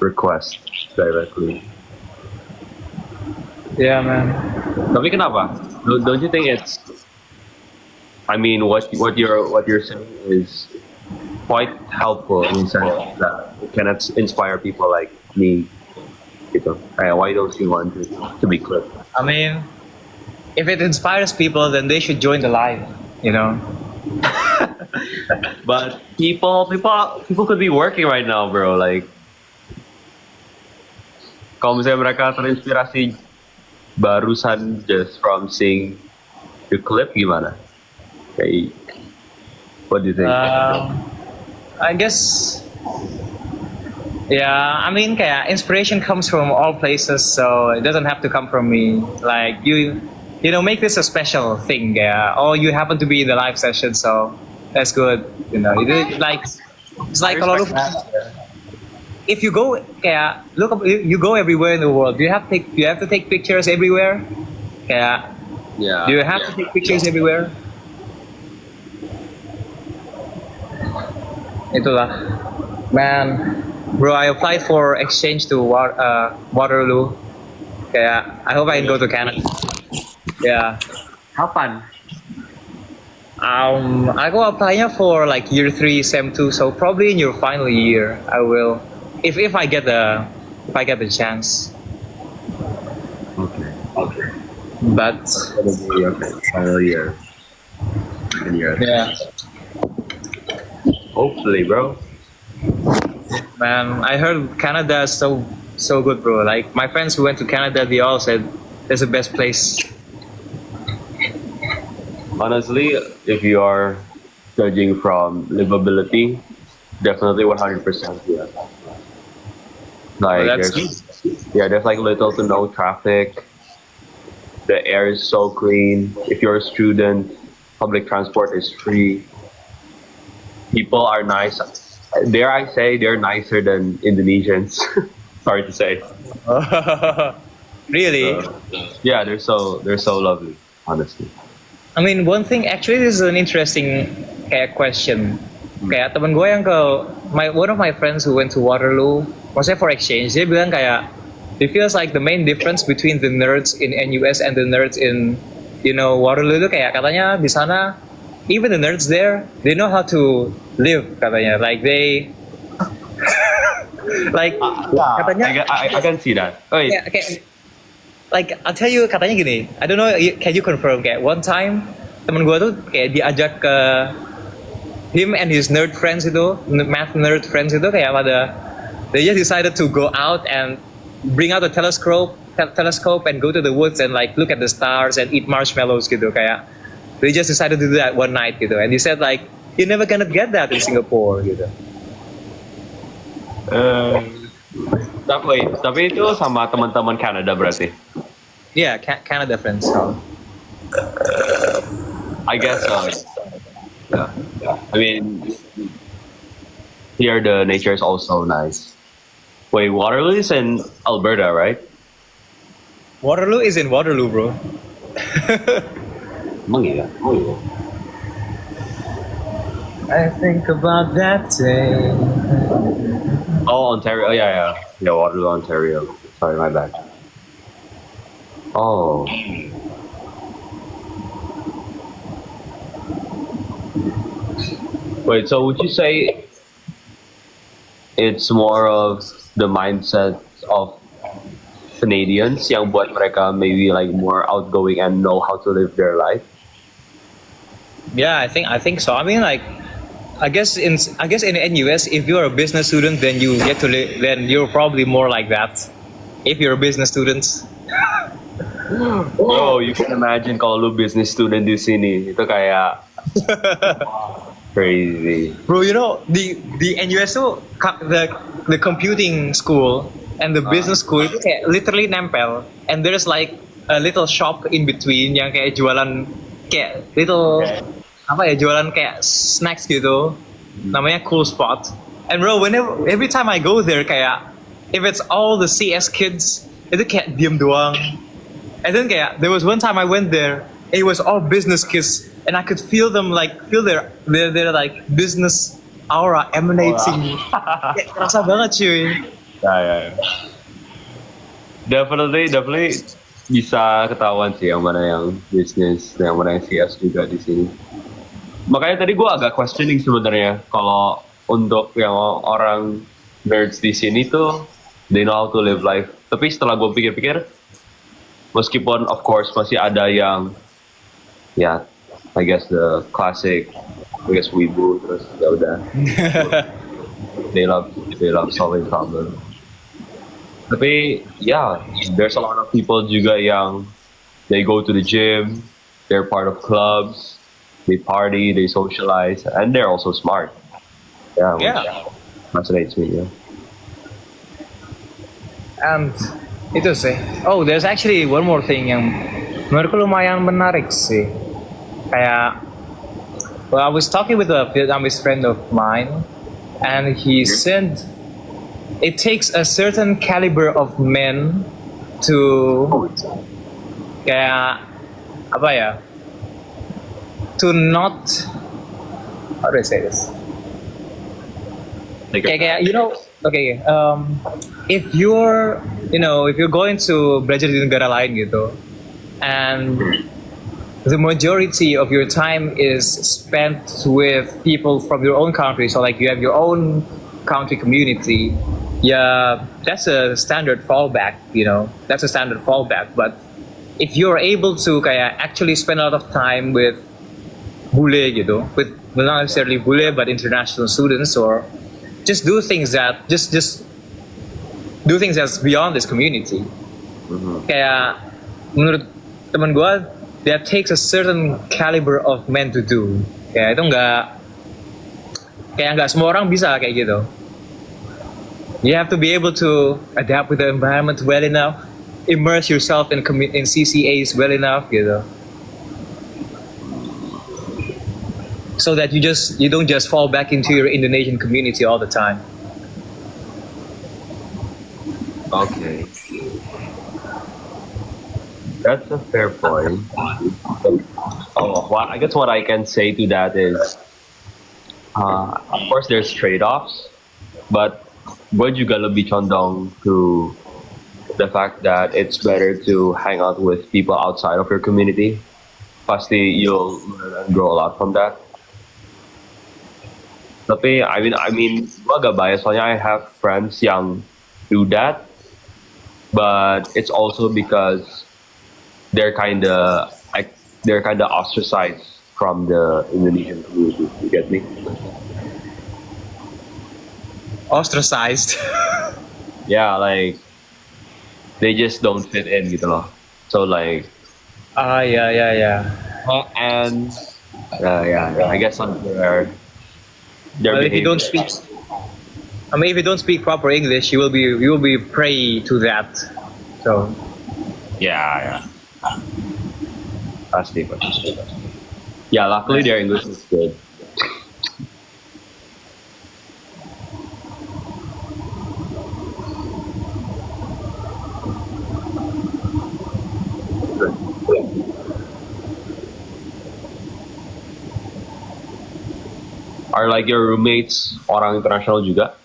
Speaker 3: request directly.
Speaker 1: Yeah, man.
Speaker 3: Tapi kenapa? Don't you think it's? I mean, what you're saying is quite helpful in the sense that it can inspire people like me. Gitu. Why don't you want to be clipped?
Speaker 1: I mean, if it inspires people, then they should join the live. You know.
Speaker 3: But people could be working right now, bro. Like, kalau misalnya mereka terinspirasi barusan just from seeing the clip, gimana? Kayak, what do you think?
Speaker 1: I guess. Yeah, I mean, kayak inspiration comes from all places, so it doesn't have to come from me. Like you know, make this a special thing. Yeah, or you happen to be in the live session, so that's good. You know, it's like kalau lu, if you go, kayak look, you go everywhere in the world. You have to take pictures everywhere. Kayak,
Speaker 3: Yeah.
Speaker 1: do you have to take pictures everywhere? Itulah, man. Bro, I applied for exchange to Waterloo. Kayak, I hope I can go to Canada. Yeah.
Speaker 3: Kapan?
Speaker 1: Aku apply-nya for like year 3, sem 2, so probably in your final year I will, if I get the chance.
Speaker 3: Okay.
Speaker 1: But
Speaker 3: Okay. Final year. Second year.
Speaker 1: yeah,
Speaker 3: Hopefully, bro.
Speaker 1: man, I heard Canada is so good, bro. Like my friends who went to Canada, they all said it's the best place.
Speaker 3: Honestly, if you are judging from livability, definitely 100%. Yeah. Like
Speaker 1: That's
Speaker 3: there's like little to no traffic. The air is so clean. If you're a student, public transport is free. People are nice. Dare I say they're nicer than Indonesians. Sorry to say.
Speaker 1: really.
Speaker 3: Yeah, they're so lovely. Honestly.
Speaker 1: I mean, one thing actually, this is an interesting kayak question. Kayak temen gue yang one of my friends who went to Waterloo, maksudnya for exchange, dia bilang kayak it feels like the main difference between the nerds in NUS and the nerds in Waterloo itu kayak katanya di sana even the nerds there they know how to live katanya, like they like katanya
Speaker 3: I can see that. Oh, yeah.
Speaker 1: yeah, kayak, like I'll tell you, katanya gini, I don't know, can you confirm, kayak one time temen gue tuh kayak diajak ke him and his nerd friends itu, math nerd friends itu kayak pada they just decided to go out and bring out the telescope and go to the woods and like look at the stars and eat marshmallows gitu, kayak they just decided to do that one night gitu, and he said like you're never gonna get that in Singapore gitu.
Speaker 3: Tapi itu sama teman-teman Canada berarti.
Speaker 1: Yeah, Canada friends. So.
Speaker 3: I guess so. Yeah. I mean, here the nature is also nice. Wait, Waterloo is in Alberta, right?
Speaker 1: Waterloo is in Waterloo, bro.
Speaker 3: Emang iya? Oh iya.
Speaker 1: I think about that day.
Speaker 3: Oh, Ontario. Oh, yeah. Yeah, Waterloo, Ontario. Sorry, my bad. Oh. Wait, so would you say it's more of the mindset of Canadians yang buat mereka maybe like more outgoing and know how to live their life?
Speaker 1: Yeah, I think so. I mean, like, I guess in NUS, if you're a business student, then you get to then you're probably more like that. If you're a business student,
Speaker 3: Oh, you can imagine kalau lu business student di sini itu kayak crazy.
Speaker 1: bro, you know the NUS tuh the computing school and the business school itu kayak literally nempel, and there's like a little shop in between yang kayak jualan kayak little apa ya, jualan kayak snacks gitu, namanya Cool Spot. And bro, every time I go there kayak if it's all the CS kids itu kayak diem doang. And then kayak there was one time I went there, it was all business kids, and I could feel them feel their like business aura emanating. Kayak kerasa banget cuy.
Speaker 3: Ya. Definitely bisa ketahuan sih yang mana yang bisnis, yang mana yang CS juga di sini. Makanya tadi gue agak questioning sebenarnya kalau untuk yang orang nerds di sini tuh they know how to live life. Tapi setelah gue pikir-pikir, meskipun of course masih ada yang ya, I guess the classic, I guess wibu, terus ya udah. they love solving problems. Tapi yeah, there's a lot of people juga yang they go to the gym, they're part of clubs, they party, they socialize, and they're also smart. Yeah, which fascinates me. Yeah. And
Speaker 1: Itu sih. Oh, there's actually one more thing yang menurutku lumayan menarik sih. Kayak, well, I was talking with a Vietnamese friend of mine, and he said it takes a certain caliber of men to kayak apa ya? To not, how do I say this? Kayak you know, okay, if you're going to belajar di negara lain gitu, and the majority of your time is spent with people from your own country, so like you have your own country community, yeah, that's a standard fallback, that's a standard fallback. But if you're able to kayak actually spend a lot of time with bule gitu, with not necessarily bule but international students, or just do things that just do things that's beyond this community. Kayak menurut teman gue, that takes a certain caliber of men to do. Kayak itu nggak semua orang bisa kayak gitu. You have to be able to adapt with the environment well enough, immerse yourself in CCAs well enough gitu. So that you don't just fall back into your Indonesian community all the time.
Speaker 3: Okay. That's a fair point. I guess what I can say to that is, of course there's trade-offs, but gue juga lebih condong to the fact that it's better to hang out with people outside of your community. Pasti you'll learn and grow a lot from that. Tapi I mean, gue agak biased soalnya I have friends yang do that, but it's also because they're kinda ostracized from the Indonesian community. You get me?
Speaker 1: Ostracized.
Speaker 3: Yeah, like they just don't fit in gitu loh. So like.
Speaker 1: Yeah.
Speaker 3: And I guess on their
Speaker 1: But if you don't speak, if you don't speak proper English, you will be prey to that. So.
Speaker 3: Yeah. Pasti. Yeah, luckily their English is good. Are like your roommates orang internasional juga?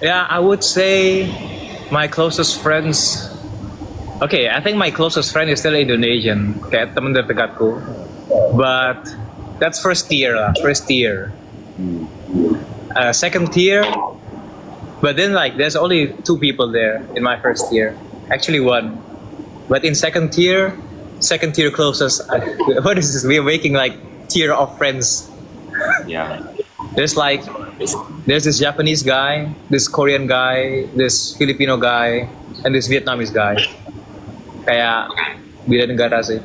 Speaker 1: Yeah, I would say my closest friends. Okay, I think my closest friend is still Indonesian, kayak temen terdekatku. But that's first tier lah, first tier. Second tier, but then like there's only two people there in my first tier. Actually one, but in second tier closest. What is this? We're making like tier of friends.
Speaker 3: Yeah.
Speaker 1: There's this Japanese guy, this Korean guy, this Filipino guy, and this Vietnamese guy. Kayak beda negara sih.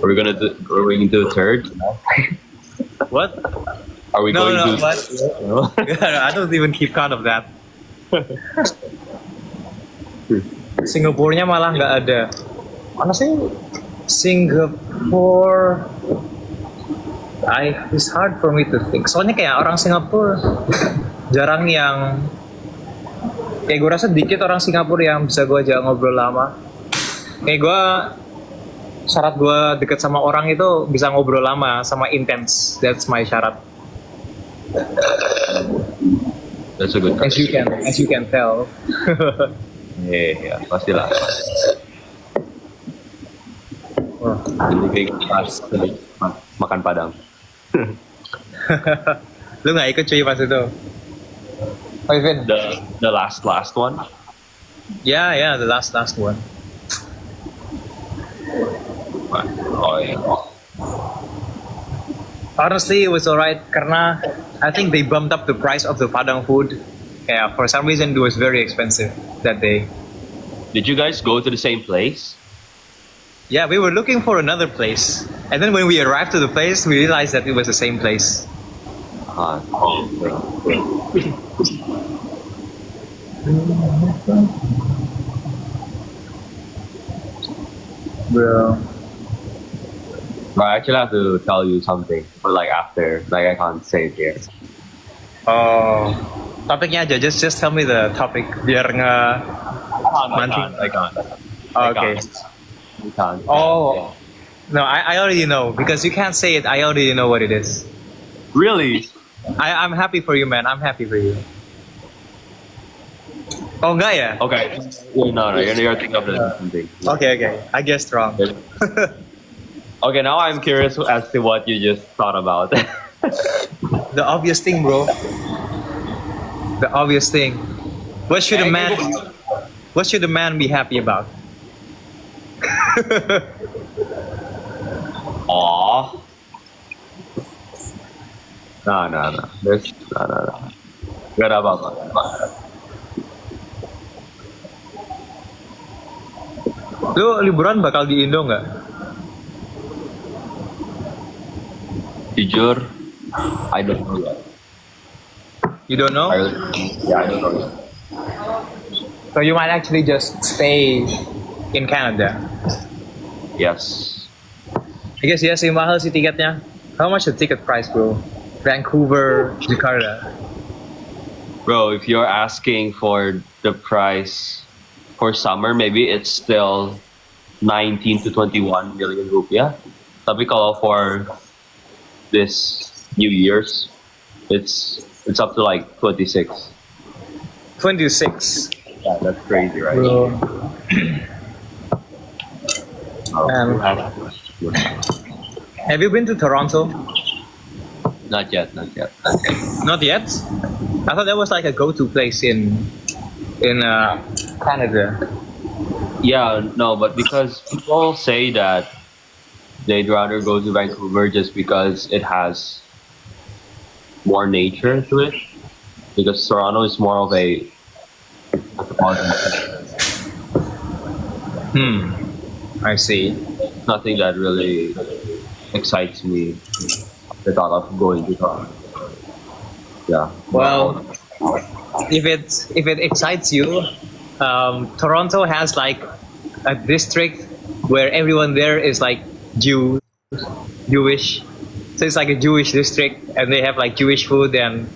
Speaker 3: Are we going to the third?
Speaker 1: What?
Speaker 3: Are we
Speaker 1: No,
Speaker 3: going
Speaker 1: no,
Speaker 3: to?
Speaker 1: what?
Speaker 3: No?
Speaker 1: I don't even keep count of that. Singapurnya malah nggak ada. Mana sih? Singapore. It's hard for me to think. Soalnya kayak orang Singapura jarang yang kayak gue rasa dikit orang Singapura yang bisa gue ajak ngobrol lama. Kayak gue syarat gue deket sama orang itu bisa ngobrol lama sama intens. That's my syarat.
Speaker 3: That's a good question.
Speaker 1: As you can tell.
Speaker 3: Yeah, pastilah. Jadi kayak pas makan Padang.
Speaker 1: Lu nggak ikut cuy pas itu? Oh, Ivan?
Speaker 3: The last one.
Speaker 1: Yeah, the last one.
Speaker 3: Oh yeah.
Speaker 1: Honestly, it was alright karena I think they bumped up the price of the Padang food. Yeah, for some reason it was very expensive that day.
Speaker 3: Did you guys go to the same place?
Speaker 1: Yeah, we were looking for another place, and then when we arrived to the place, we realized that it was the same place. Bro.
Speaker 3: I actually have to tell you something, but like after, like I can't say it here.
Speaker 1: Oh, topiknya aja. Just tell me the topic biar mancing.
Speaker 3: I can't.
Speaker 1: Oh, okay.
Speaker 3: You can't.
Speaker 1: Oh, no, I already know because you can't say it. I already know what it is.
Speaker 3: Really?
Speaker 1: I'm happy for you, man. I'm happy for you. Oh, enggak ya?
Speaker 3: Okay. No, you're thinking of something.
Speaker 1: Okay. I guessed wrong.
Speaker 3: Okay, now I'm curious as to what you just thought about.
Speaker 1: The obvious thing, bro. The obvious thing. What should a man be happy about?
Speaker 3: Aw. No. There's no. Gak ada apa-apa.
Speaker 1: Lu liburan bakal di Indo nggak?
Speaker 3: Jujur, I don't know yet.
Speaker 1: You don't know?
Speaker 3: I don't know yet.
Speaker 1: So you might actually just stay in Canada.
Speaker 3: Yes.
Speaker 1: I guess ya sih mahal sih tiketnya. How much the ticket price, bro? Vancouver, Jakarta.
Speaker 3: Bro, if you're asking for the price for summer, maybe it's still 19 to 21 million rupiah. Tapi kalau for this New Year's, it's up to like 26.
Speaker 1: 26.
Speaker 3: Yeah, that's crazy, right?
Speaker 1: Bro.
Speaker 3: Oh,
Speaker 1: Have you been to Toronto?
Speaker 3: not yet.
Speaker 1: Not yet. I thought that was like a go-to place in Canada.
Speaker 3: Yeah, no, but because people say that they'd rather go to Vancouver just because it has more nature to it. Because Toronto is more of a metropolitan center.
Speaker 1: I see.
Speaker 3: Nothing that really excites me. The thought of going to Toronto. Yeah.
Speaker 1: Well, if it excites you, Toronto has like a district where everyone there is like Jewish. So it's like a Jewish district, and they have like Jewish food, and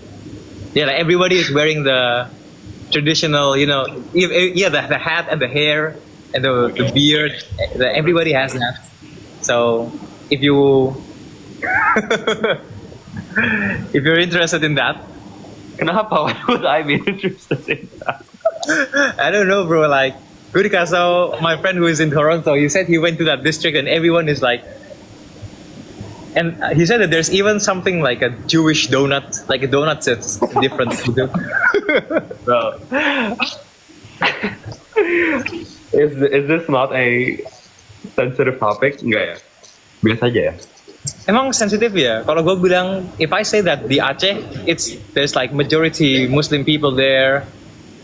Speaker 1: yeah, like everybody is wearing the traditional, you know, yeah, the hat and the hair and the beard. Everybody has that. So if you if you're interested in that,
Speaker 3: Kenapa? Why would I be interested in that?
Speaker 1: I don't know, bro. Like, Gurika, so my friend who is in Toronto, he said he went to that district and everyone is like, and he said that there's even something like a Jewish donut, like a donut that's different to do.
Speaker 3: Bro, is this not a sensitive topic? Enggak ya? Biasa aja ya?
Speaker 1: Emang sensitif ya? Kalau gue bilang, if I say that di Aceh, there's like majority Muslim people there.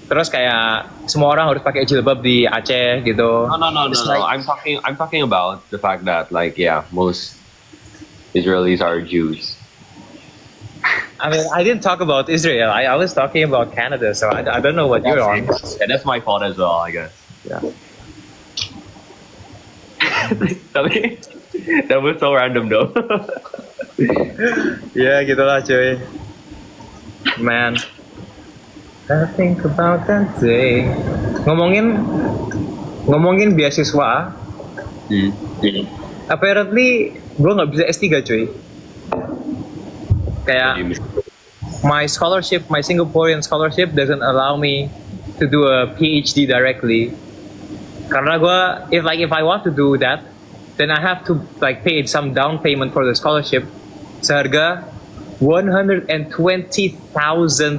Speaker 1: Terus kayak semua orang harus pakai jilbab di Aceh gitu.
Speaker 3: No.
Speaker 1: It's like-
Speaker 3: I'm talking about the fact that like yeah, most Israelis are Jews.
Speaker 1: I mean, I didn't talk about Israel. I was talking about Canada, so I don't know what you're on.
Speaker 3: Yeah, that's my fault as well, I guess. Yeah. Tapi that was so random though.
Speaker 1: Ya gitulah cuy. Man, I think about that day. Ngomongin beasiswa. Apparently gue nggak bisa S3 cuy. Kayak my scholarship, my Singaporean scholarship doesn't allow me to do a PhD directly. Karena gue, if I want to do that, then I have to like pay some down payment for the scholarship seharga 120,000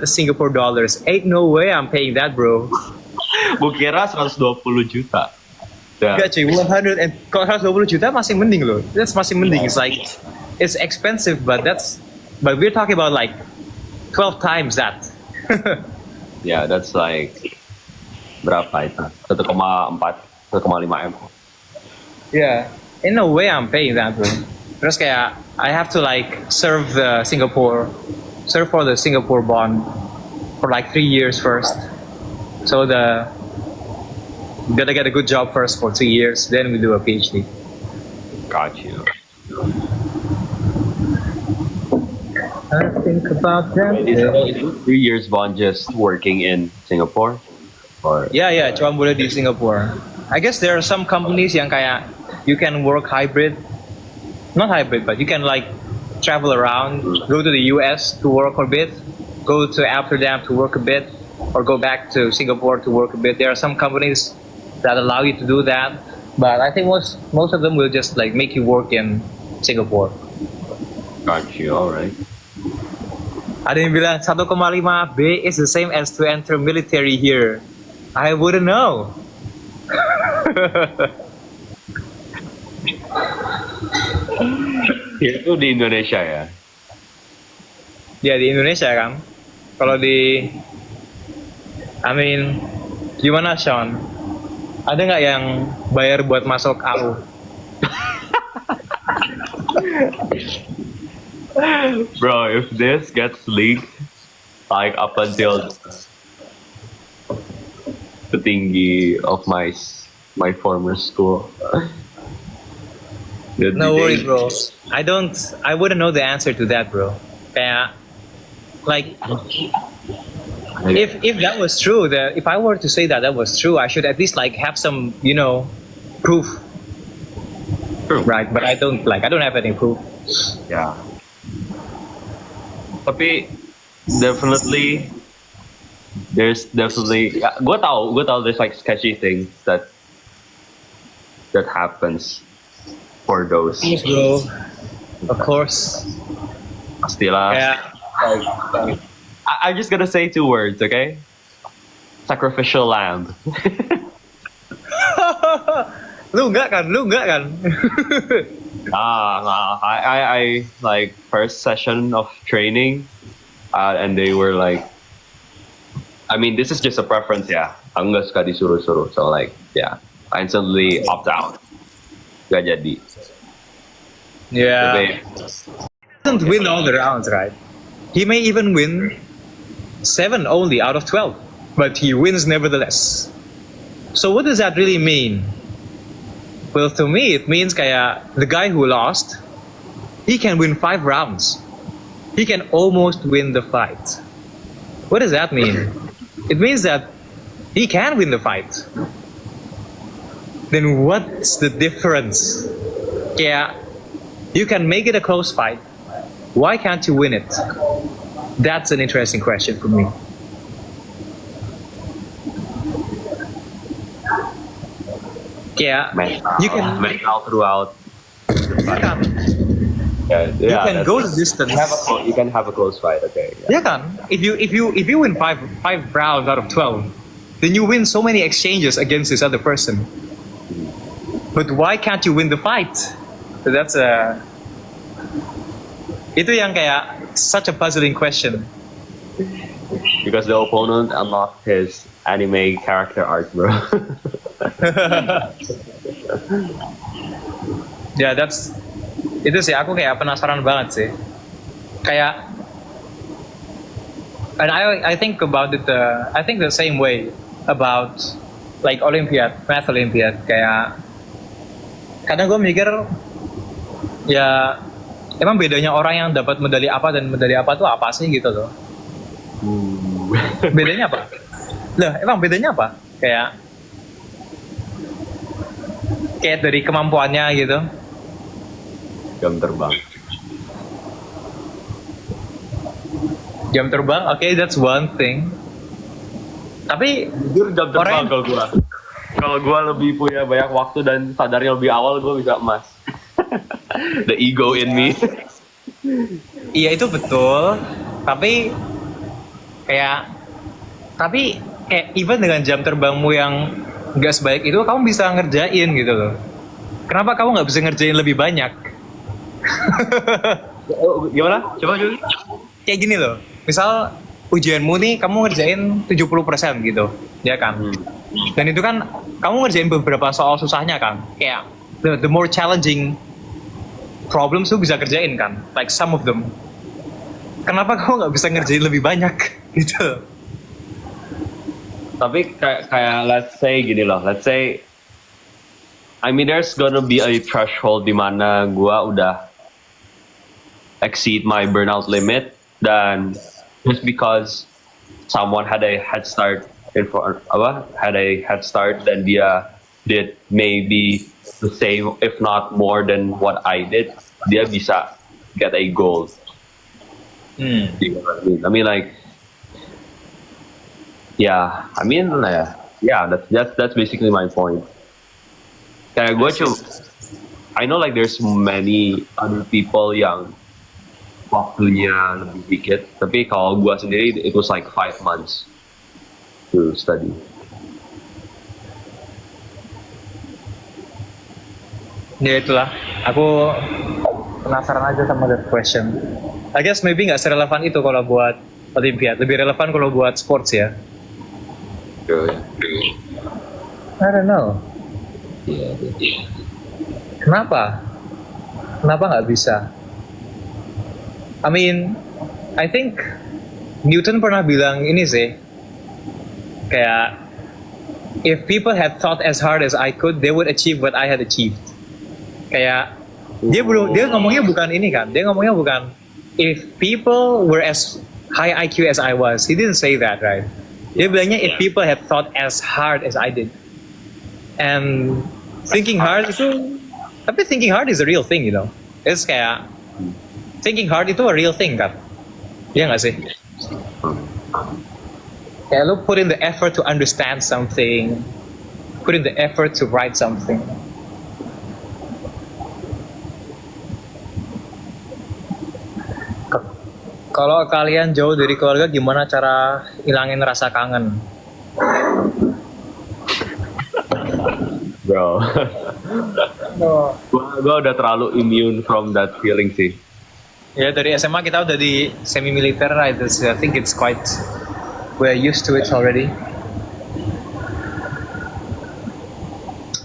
Speaker 1: Singapore dollars. Ain't no way I'm paying that, bro.
Speaker 3: Gue kira 120 juta. Yeah.
Speaker 1: Enggak cuy, 100 and kalau 120 juta masih mending loh. That's masih mending. It's like it's expensive, but we're talking about like 12 times that.
Speaker 3: Yeah, that's like berapa itu? 1,4, 1,5 M.
Speaker 1: Yeah, in no way I'm paying that, bro. Terus kayak I have to like serve for the Singapore bond for like 3 years first. So gotta get a good job first for 2 years, then we do a PhD.
Speaker 3: Got you.
Speaker 1: I think about that.
Speaker 3: Is 3 years bond just working in Singapore? Or
Speaker 1: Yeah, cuma boleh di Singapore. I guess there are some companies yang kayak you can work hybrid, not hybrid, but you can like travel around, go to the US to work a bit, go to Amsterdam to work a bit, or go back to Singapore to work a bit. There are some companies that allow you to do that, but I think most of them will just like make you work in Singapore.
Speaker 3: got you, alright.
Speaker 1: Ada yang bilang 1,5 B is the same as to enter military here. I wouldn't know.
Speaker 3: Itu di Indonesia ya?
Speaker 1: Ya di Indonesia kan. Kalau di, I mean, gimana Sean? Ada nggak yang bayar buat masuk AU?
Speaker 3: Bro, if this gets leaked, like up until petinggi of my former school. that'd
Speaker 1: No
Speaker 3: be
Speaker 1: worries, bro.
Speaker 3: dangerous.
Speaker 1: I wouldn't know the answer to that, bro. Kayak, like, if that was true, if I were to say that was true, I should at least like have some, proof,
Speaker 3: True.
Speaker 1: right? But I don't have any proof.
Speaker 3: Yeah. Tapi definitely there's definitely gue tahu there's like sketchy things that happens for those.
Speaker 1: Yes, bro. Of course.
Speaker 3: Pastilah.
Speaker 1: Yeah.
Speaker 3: I'm just gonna say 2 words, okay? Sacrificial lamb.
Speaker 1: Lu enggak kan?
Speaker 3: I like first session of training, and they were like, I mean, this is just a preference, yeah. Aku nggak suka disuruh-suruh, so like, yeah, I instantly opt out. Gak jadi.
Speaker 1: Yeah.
Speaker 3: Tapi,
Speaker 1: Doesn't win all the rounds, right? He may even win 7 only out of 12, but he wins nevertheless. So what does that really mean? Well, to me, it means kaya the guy who lost, he can win 5 rounds. He can almost win the fight. What does that mean? It means that he can win the fight. Then what's the difference? Yeah, you can make it a close fight. Why can't you win it? That's an interesting question for me. Yeah, you can
Speaker 3: mental throughout.
Speaker 1: you can,
Speaker 3: You
Speaker 1: can go the distance.
Speaker 3: You can have a close fight. Okay.
Speaker 1: Yeah, kan? If you win five rounds out of 12, then you win so many exchanges against this other person. But why can't you win the fight? So that's itu yang kayak such a puzzling question.
Speaker 3: Because the opponent unlocked his anime character arc, bro.
Speaker 1: Ya, itu sih aku kayak penasaran banget sih. Kayak and I think about it I think the same way about like math Olympiad kayak kadang gue mikir ya emang bedanya orang yang dapat medali apa dan medali apa tuh apa sih gitu loh. Bedanya apa? Lah, emang bedanya apa? Kayak dari kemampuannya gitu.
Speaker 3: Jam terbang.
Speaker 1: Jam terbang, okay, that's one thing. Tapi
Speaker 3: Jujur jam terbang
Speaker 1: orang-
Speaker 3: kalau gua. Kalau gua lebih punya banyak waktu dan sadarnya lebih awal, gua bisa emas. The ego in me.
Speaker 1: iya itu betul. Tapi kayak even dengan jam terbangmu yang nggak sebaik itu, kamu bisa ngerjain gitu loh. Kenapa kamu nggak bisa ngerjain lebih banyak?
Speaker 3: Oh, gimana? Coba Juli.
Speaker 1: Kayak gini loh, misal ujianmu nih kamu ngerjain 70% gitu, ya kan? Dan itu kan kamu ngerjain beberapa soal susahnya kan, kayak the more challenging problems tuh bisa kerjain kan, like some of them. Kenapa kamu nggak bisa ngerjain lebih banyak gitu?
Speaker 3: Tapi kayak let's say gini loh, let's say I mean there's gonna be a threshold di mana gua udah exceed my burnout limit, dan just because someone had a head start dan dia did maybe the same if not more than what I did, dia bisa get a gold. You know what I mean? I mean like yeah, I mean yeah, that's basically my point. Kayak gue I know like there's many other people yang waktunya lebih dikit, tapi kalau gue sendiri it was like 5 months to study.
Speaker 1: Ya itulah, aku penasaran aja sama that question. I guess maybe nggak serelevan itu kalau buat Olimpiad, lebih relevan kalau buat sports ya. I don't know. Kenapa nggak bisa? I mean, I think Newton pernah bilang ini sih, kayak if people had thought as hard as I could, they would achieve what I had achieved. Kayak dia ngomongnya bukan ini kan, dia ngomongnya bukan if people were as high IQ as I was. He didn't say that, right? Dia bilangnya if people had thought as hard as I did. And thinking hard itu, tapi thinking hard is a real thing, you know. It's kayak thinking hard itu a real thing kan? Iya nggak sih? Kayak lu put in the effort to understand something, put in the effort to write something. Kalau kalian jauh dari keluarga, gimana cara hilangin rasa kangen?
Speaker 3: Bro, gua udah terlalu immune from that feeling sih.
Speaker 1: Ya dari SMA kita udah di semi militer, right? I think it's quite we're used to it already.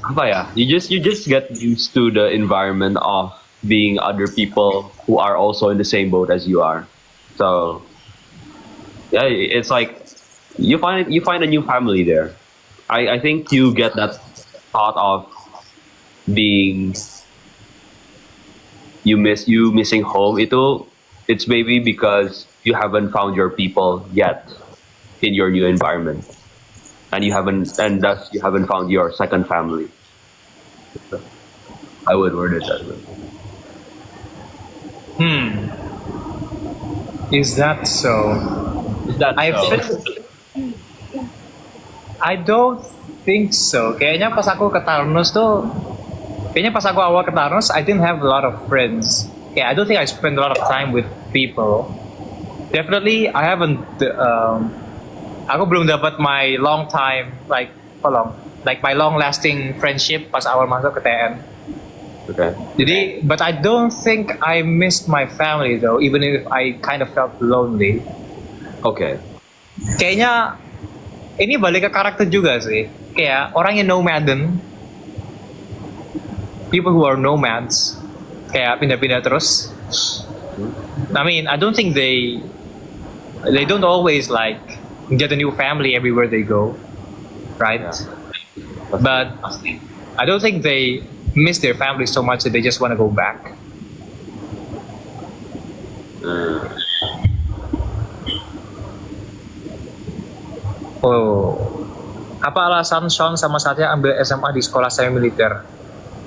Speaker 3: Apa ya? You just get used to the environment of being other people who are also in the same boat as you are. So Yeah, it's like you find a new family there. I think you get that thought of being you missing home. It's maybe because you haven't found your people yet in your new environment, and thus you haven't found your second family. I would word it that way.
Speaker 1: Is that so?
Speaker 3: Is that
Speaker 1: I
Speaker 3: so?
Speaker 1: feel, I don't think so. Kayaknya pas aku ke Tarnos tuh, kayaknya pas aku awal ke Tarnos, I didn't have a lot of friends. I don't think I spent a lot of time with people. Definitely, I haven't. Aku belum dapat my long time, like how long? Like my long lasting friendship pas awal masuk ke TN.
Speaker 3: Okay.
Speaker 1: Jadi, but I don't think I missed my family though, even if I kind of felt lonely.
Speaker 3: Okay.
Speaker 1: Kayaknya ini balik ke karakter juga sih. Kayak orang yang nomaden, people who are nomads, kayak pindah-pindah terus. I mean, I don't think they don't always like get a new family everywhere they go, right?
Speaker 3: Yeah.
Speaker 1: But I don't think they miss their family so much that they just want to go back. Oh, apa alasan Sean sama Satya ambil SMA di sekolah semi militer?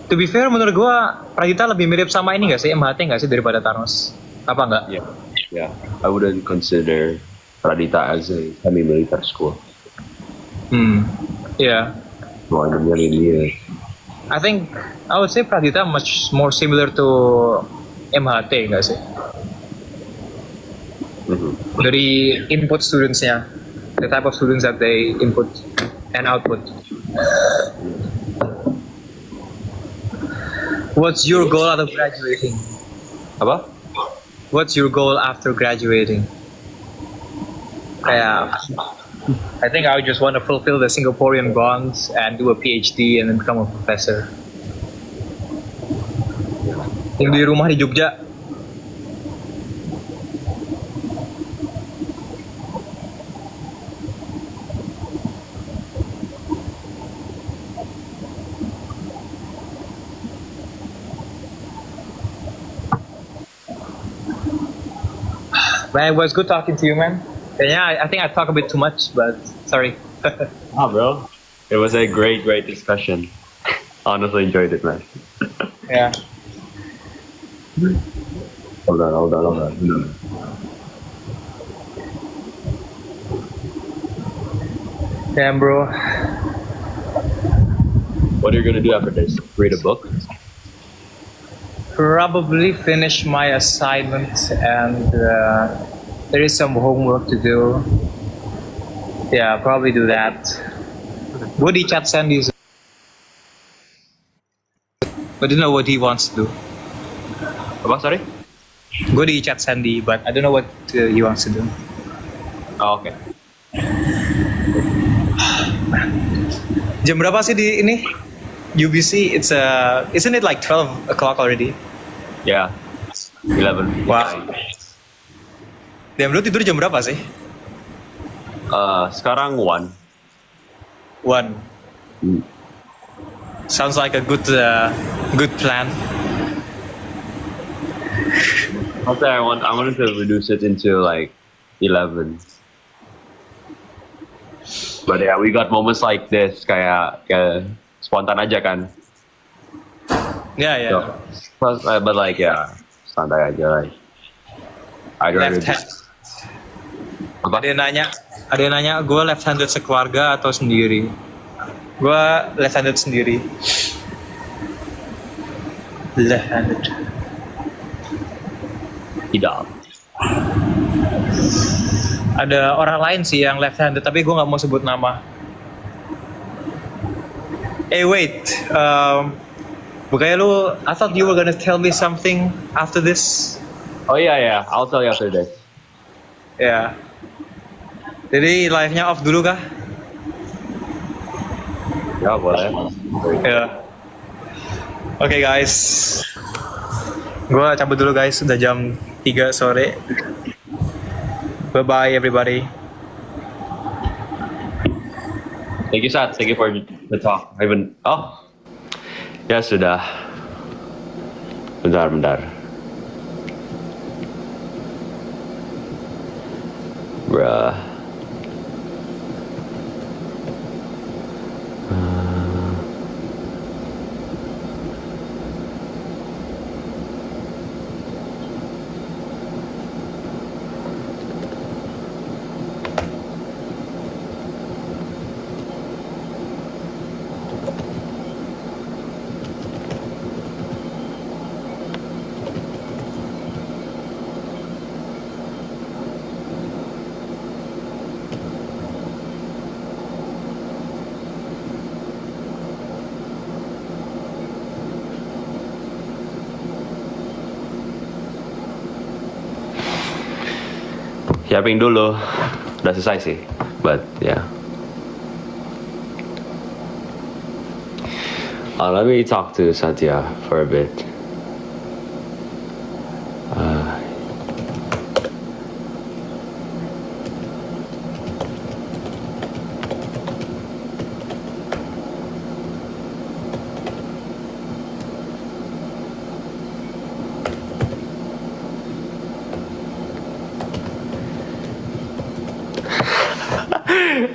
Speaker 1: To be fair, menurut gua Pradita lebih mirip sama ini nggak sih, MHT nggak sih daripada Tarnos? Apa nggak?
Speaker 3: Yeah. Yeah. I wouldn't consider Pradita as a semi-military school.
Speaker 1: Yeah.
Speaker 3: More than a million years.
Speaker 1: I think I would say Pradita much more similar to MHT nggak sih? Dari input studentsnya, the type of students that they input and output. What's your goal out of graduating?
Speaker 3: Apa?
Speaker 1: What's your goal after graduating? Kayak, I think I would just want to fulfill the Singaporean bonds and do a PhD and then become a professor. Yang di rumah di Jogja. Man, it was good talking to you, man. Yeah, I think I talk a bit too much, but sorry.
Speaker 3: Ah, bro. It was a great discussion. Honestly enjoyed it, man.
Speaker 1: Yeah.
Speaker 3: Hold on.
Speaker 1: Damn, bro.
Speaker 3: What are you gonna do after this? Read a book?
Speaker 1: Probably finish my assignment and there is some homework to do. Yeah, probably do that. Gue di chat Sandy, but I don't know what he wants to do.
Speaker 3: Apa, sorry?
Speaker 1: Gue di chat Sandy, but I don't know what he wants to do.
Speaker 3: Oh, okay.
Speaker 1: Jam berapa sih di ini? UBC, isn't it like 12 o'clock already?
Speaker 3: Yeah. 11.
Speaker 1: Wow. Damn, lu tidur jam berapa sih?
Speaker 3: Sekarang 1.
Speaker 1: 1. Sounds like a good plan.
Speaker 3: Also, I wanted to reduce it into like 11. But yeah, we got moments like this kayak spontan aja kan.
Speaker 1: Yeah.
Speaker 3: But like yeah, santai aja like.
Speaker 1: Left hand.
Speaker 3: Apa?
Speaker 1: Ada yang nanya, gue left handed sekeluarga atau sendiri? Gue left handed sendiri. Left handed.
Speaker 3: Tidak.
Speaker 1: Ada orang lain sih yang left handed, tapi gue nggak mau sebut nama. Wait, bukannya lu, I thought you were gonna tell me something after this.
Speaker 3: Oh yeah, I'll tell you after this.
Speaker 1: Ya. Jadi live-nya off dulu kah?
Speaker 3: Ya boleh.
Speaker 1: Ya. Oke guys. Gua cabut dulu guys, udah jam 3 sore. Bye bye everybody.
Speaker 3: Thank you, Sat. Thank you for the talk. I haven't. Oh, ya sudah. Bentar. Bruh. Siapin dulu. Udah selesai sih. But yeah. Let me talk to Satya for a bit.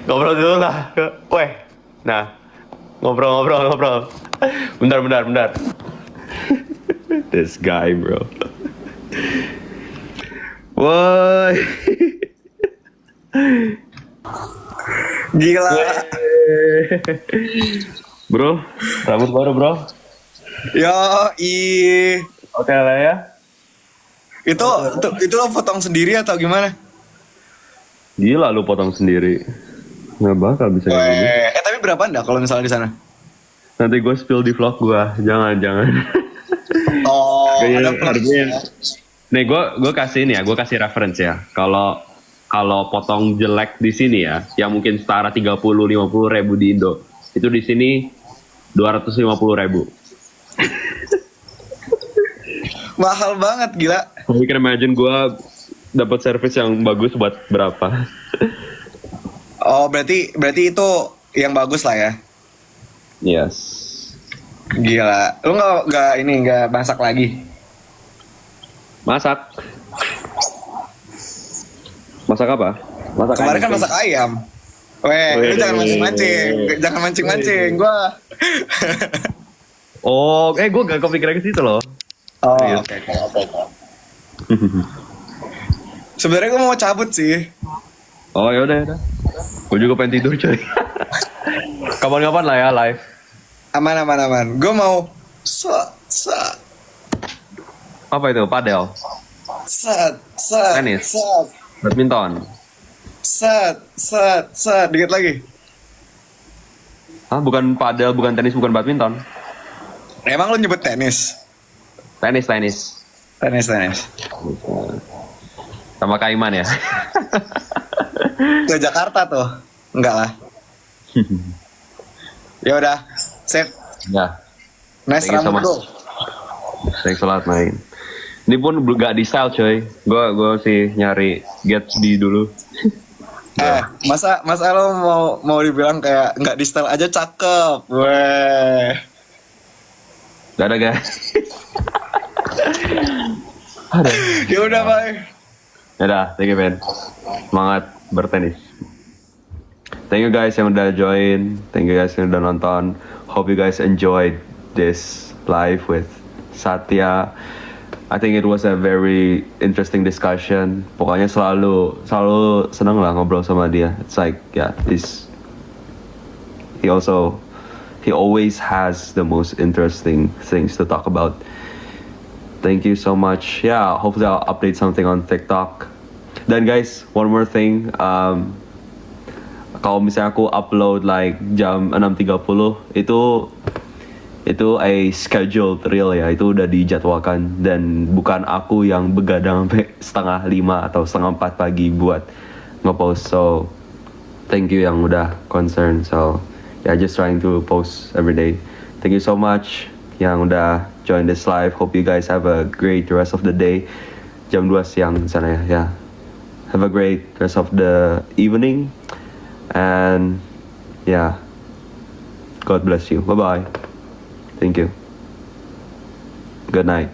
Speaker 3: Ngobrol dulu lah. Weh. Nah. Ngobrol. Bentar. This guy, bro. Woi.
Speaker 4: Gila.
Speaker 3: Bro, rambut baru, bro.
Speaker 4: Yo,
Speaker 3: Oke lah ya.
Speaker 4: itu lo potong sendiri atau gimana?
Speaker 3: Gila lu potong sendiri. Nggak bakal bisa kayak gini.
Speaker 4: Tapi berapa ndak kalau misalnya di sana?
Speaker 3: Nanti gue spill di vlog gue. Jangan.
Speaker 4: Oh, ada
Speaker 3: harganya. Nih gue kasih ini ya, gue kasih reference ya. Kalau potong jelek di sini ya, yang mungkin setara 30-50 ribu di Indo, itu di sini 250 ribu.
Speaker 4: Mahal banget, gila.
Speaker 3: You can imagine gue dapat service yang bagus buat berapa?
Speaker 4: Oh, berarti itu yang bagus lah ya.
Speaker 3: Yes.
Speaker 4: Gila. Lu nggak masak lagi?
Speaker 3: Masak apa?
Speaker 4: Kemarin kan masak ayam. Lu jangan mancing-mancing. Gua.
Speaker 3: Oh, gue gak kepikiran ke situ loh.
Speaker 4: Oh,
Speaker 3: Iya.
Speaker 4: oke. Sebenarnya gue mau cabut sih.
Speaker 3: Oh ya udah. Gue juga pengen tidur coy. Kapan-kapan lah ya live.
Speaker 4: Aman. Gue mau
Speaker 3: Apa itu? Padel, Tenis. badminton.
Speaker 4: Dikit lagi.
Speaker 3: Ah, bukan padel, bukan tenis, bukan badminton.
Speaker 4: Emang lu nyebut tenis?
Speaker 3: Tenis.
Speaker 4: Tenis.
Speaker 3: Sama Kaiman ya.
Speaker 4: Ke Jakarta tuh. Enggak lah. Ya udah, sip.
Speaker 3: Ya.
Speaker 4: Nice
Speaker 3: Thank you so
Speaker 4: rambut
Speaker 3: much.
Speaker 4: bro.
Speaker 3: Thanks a lot, main. Ini pun gak di style coy. Gue sih nyari Gatsby dulu.
Speaker 4: Masa lo mau dibilang kayak nggak di style aja cakep. Weh.
Speaker 3: Gak ada guys.
Speaker 4: Ya udah, bye.
Speaker 3: Yaudah, thank you man. Semangat bertenis. Thank you guys yang udah join. Thank you guys yang udah nonton. Hope you guys enjoyed this live with Satya. I think it was a very interesting discussion. Pokoknya selalu senang lah ngobrol sama dia. It's like he always has the most interesting things to talk about. Thank you so much. Yeah, hopefully I'll update something on TikTok. Dan guys, one more thing. Kalau misalnya aku upload like jam 6.30 itu scheduled reel ya, itu udah dijadwalkan dan bukan aku yang begadang sampai 4:30 atau 4:30 pagi buat ngepost. So thank you yang udah concern. So yeah, just trying to post every day. Thank you so much yang udah join this live. Hope you guys have a great rest of the day. Jam 2 siang sana ya. Yeah. Have a great rest of the evening and yeah. God bless you. Bye bye. Thank you. Good night.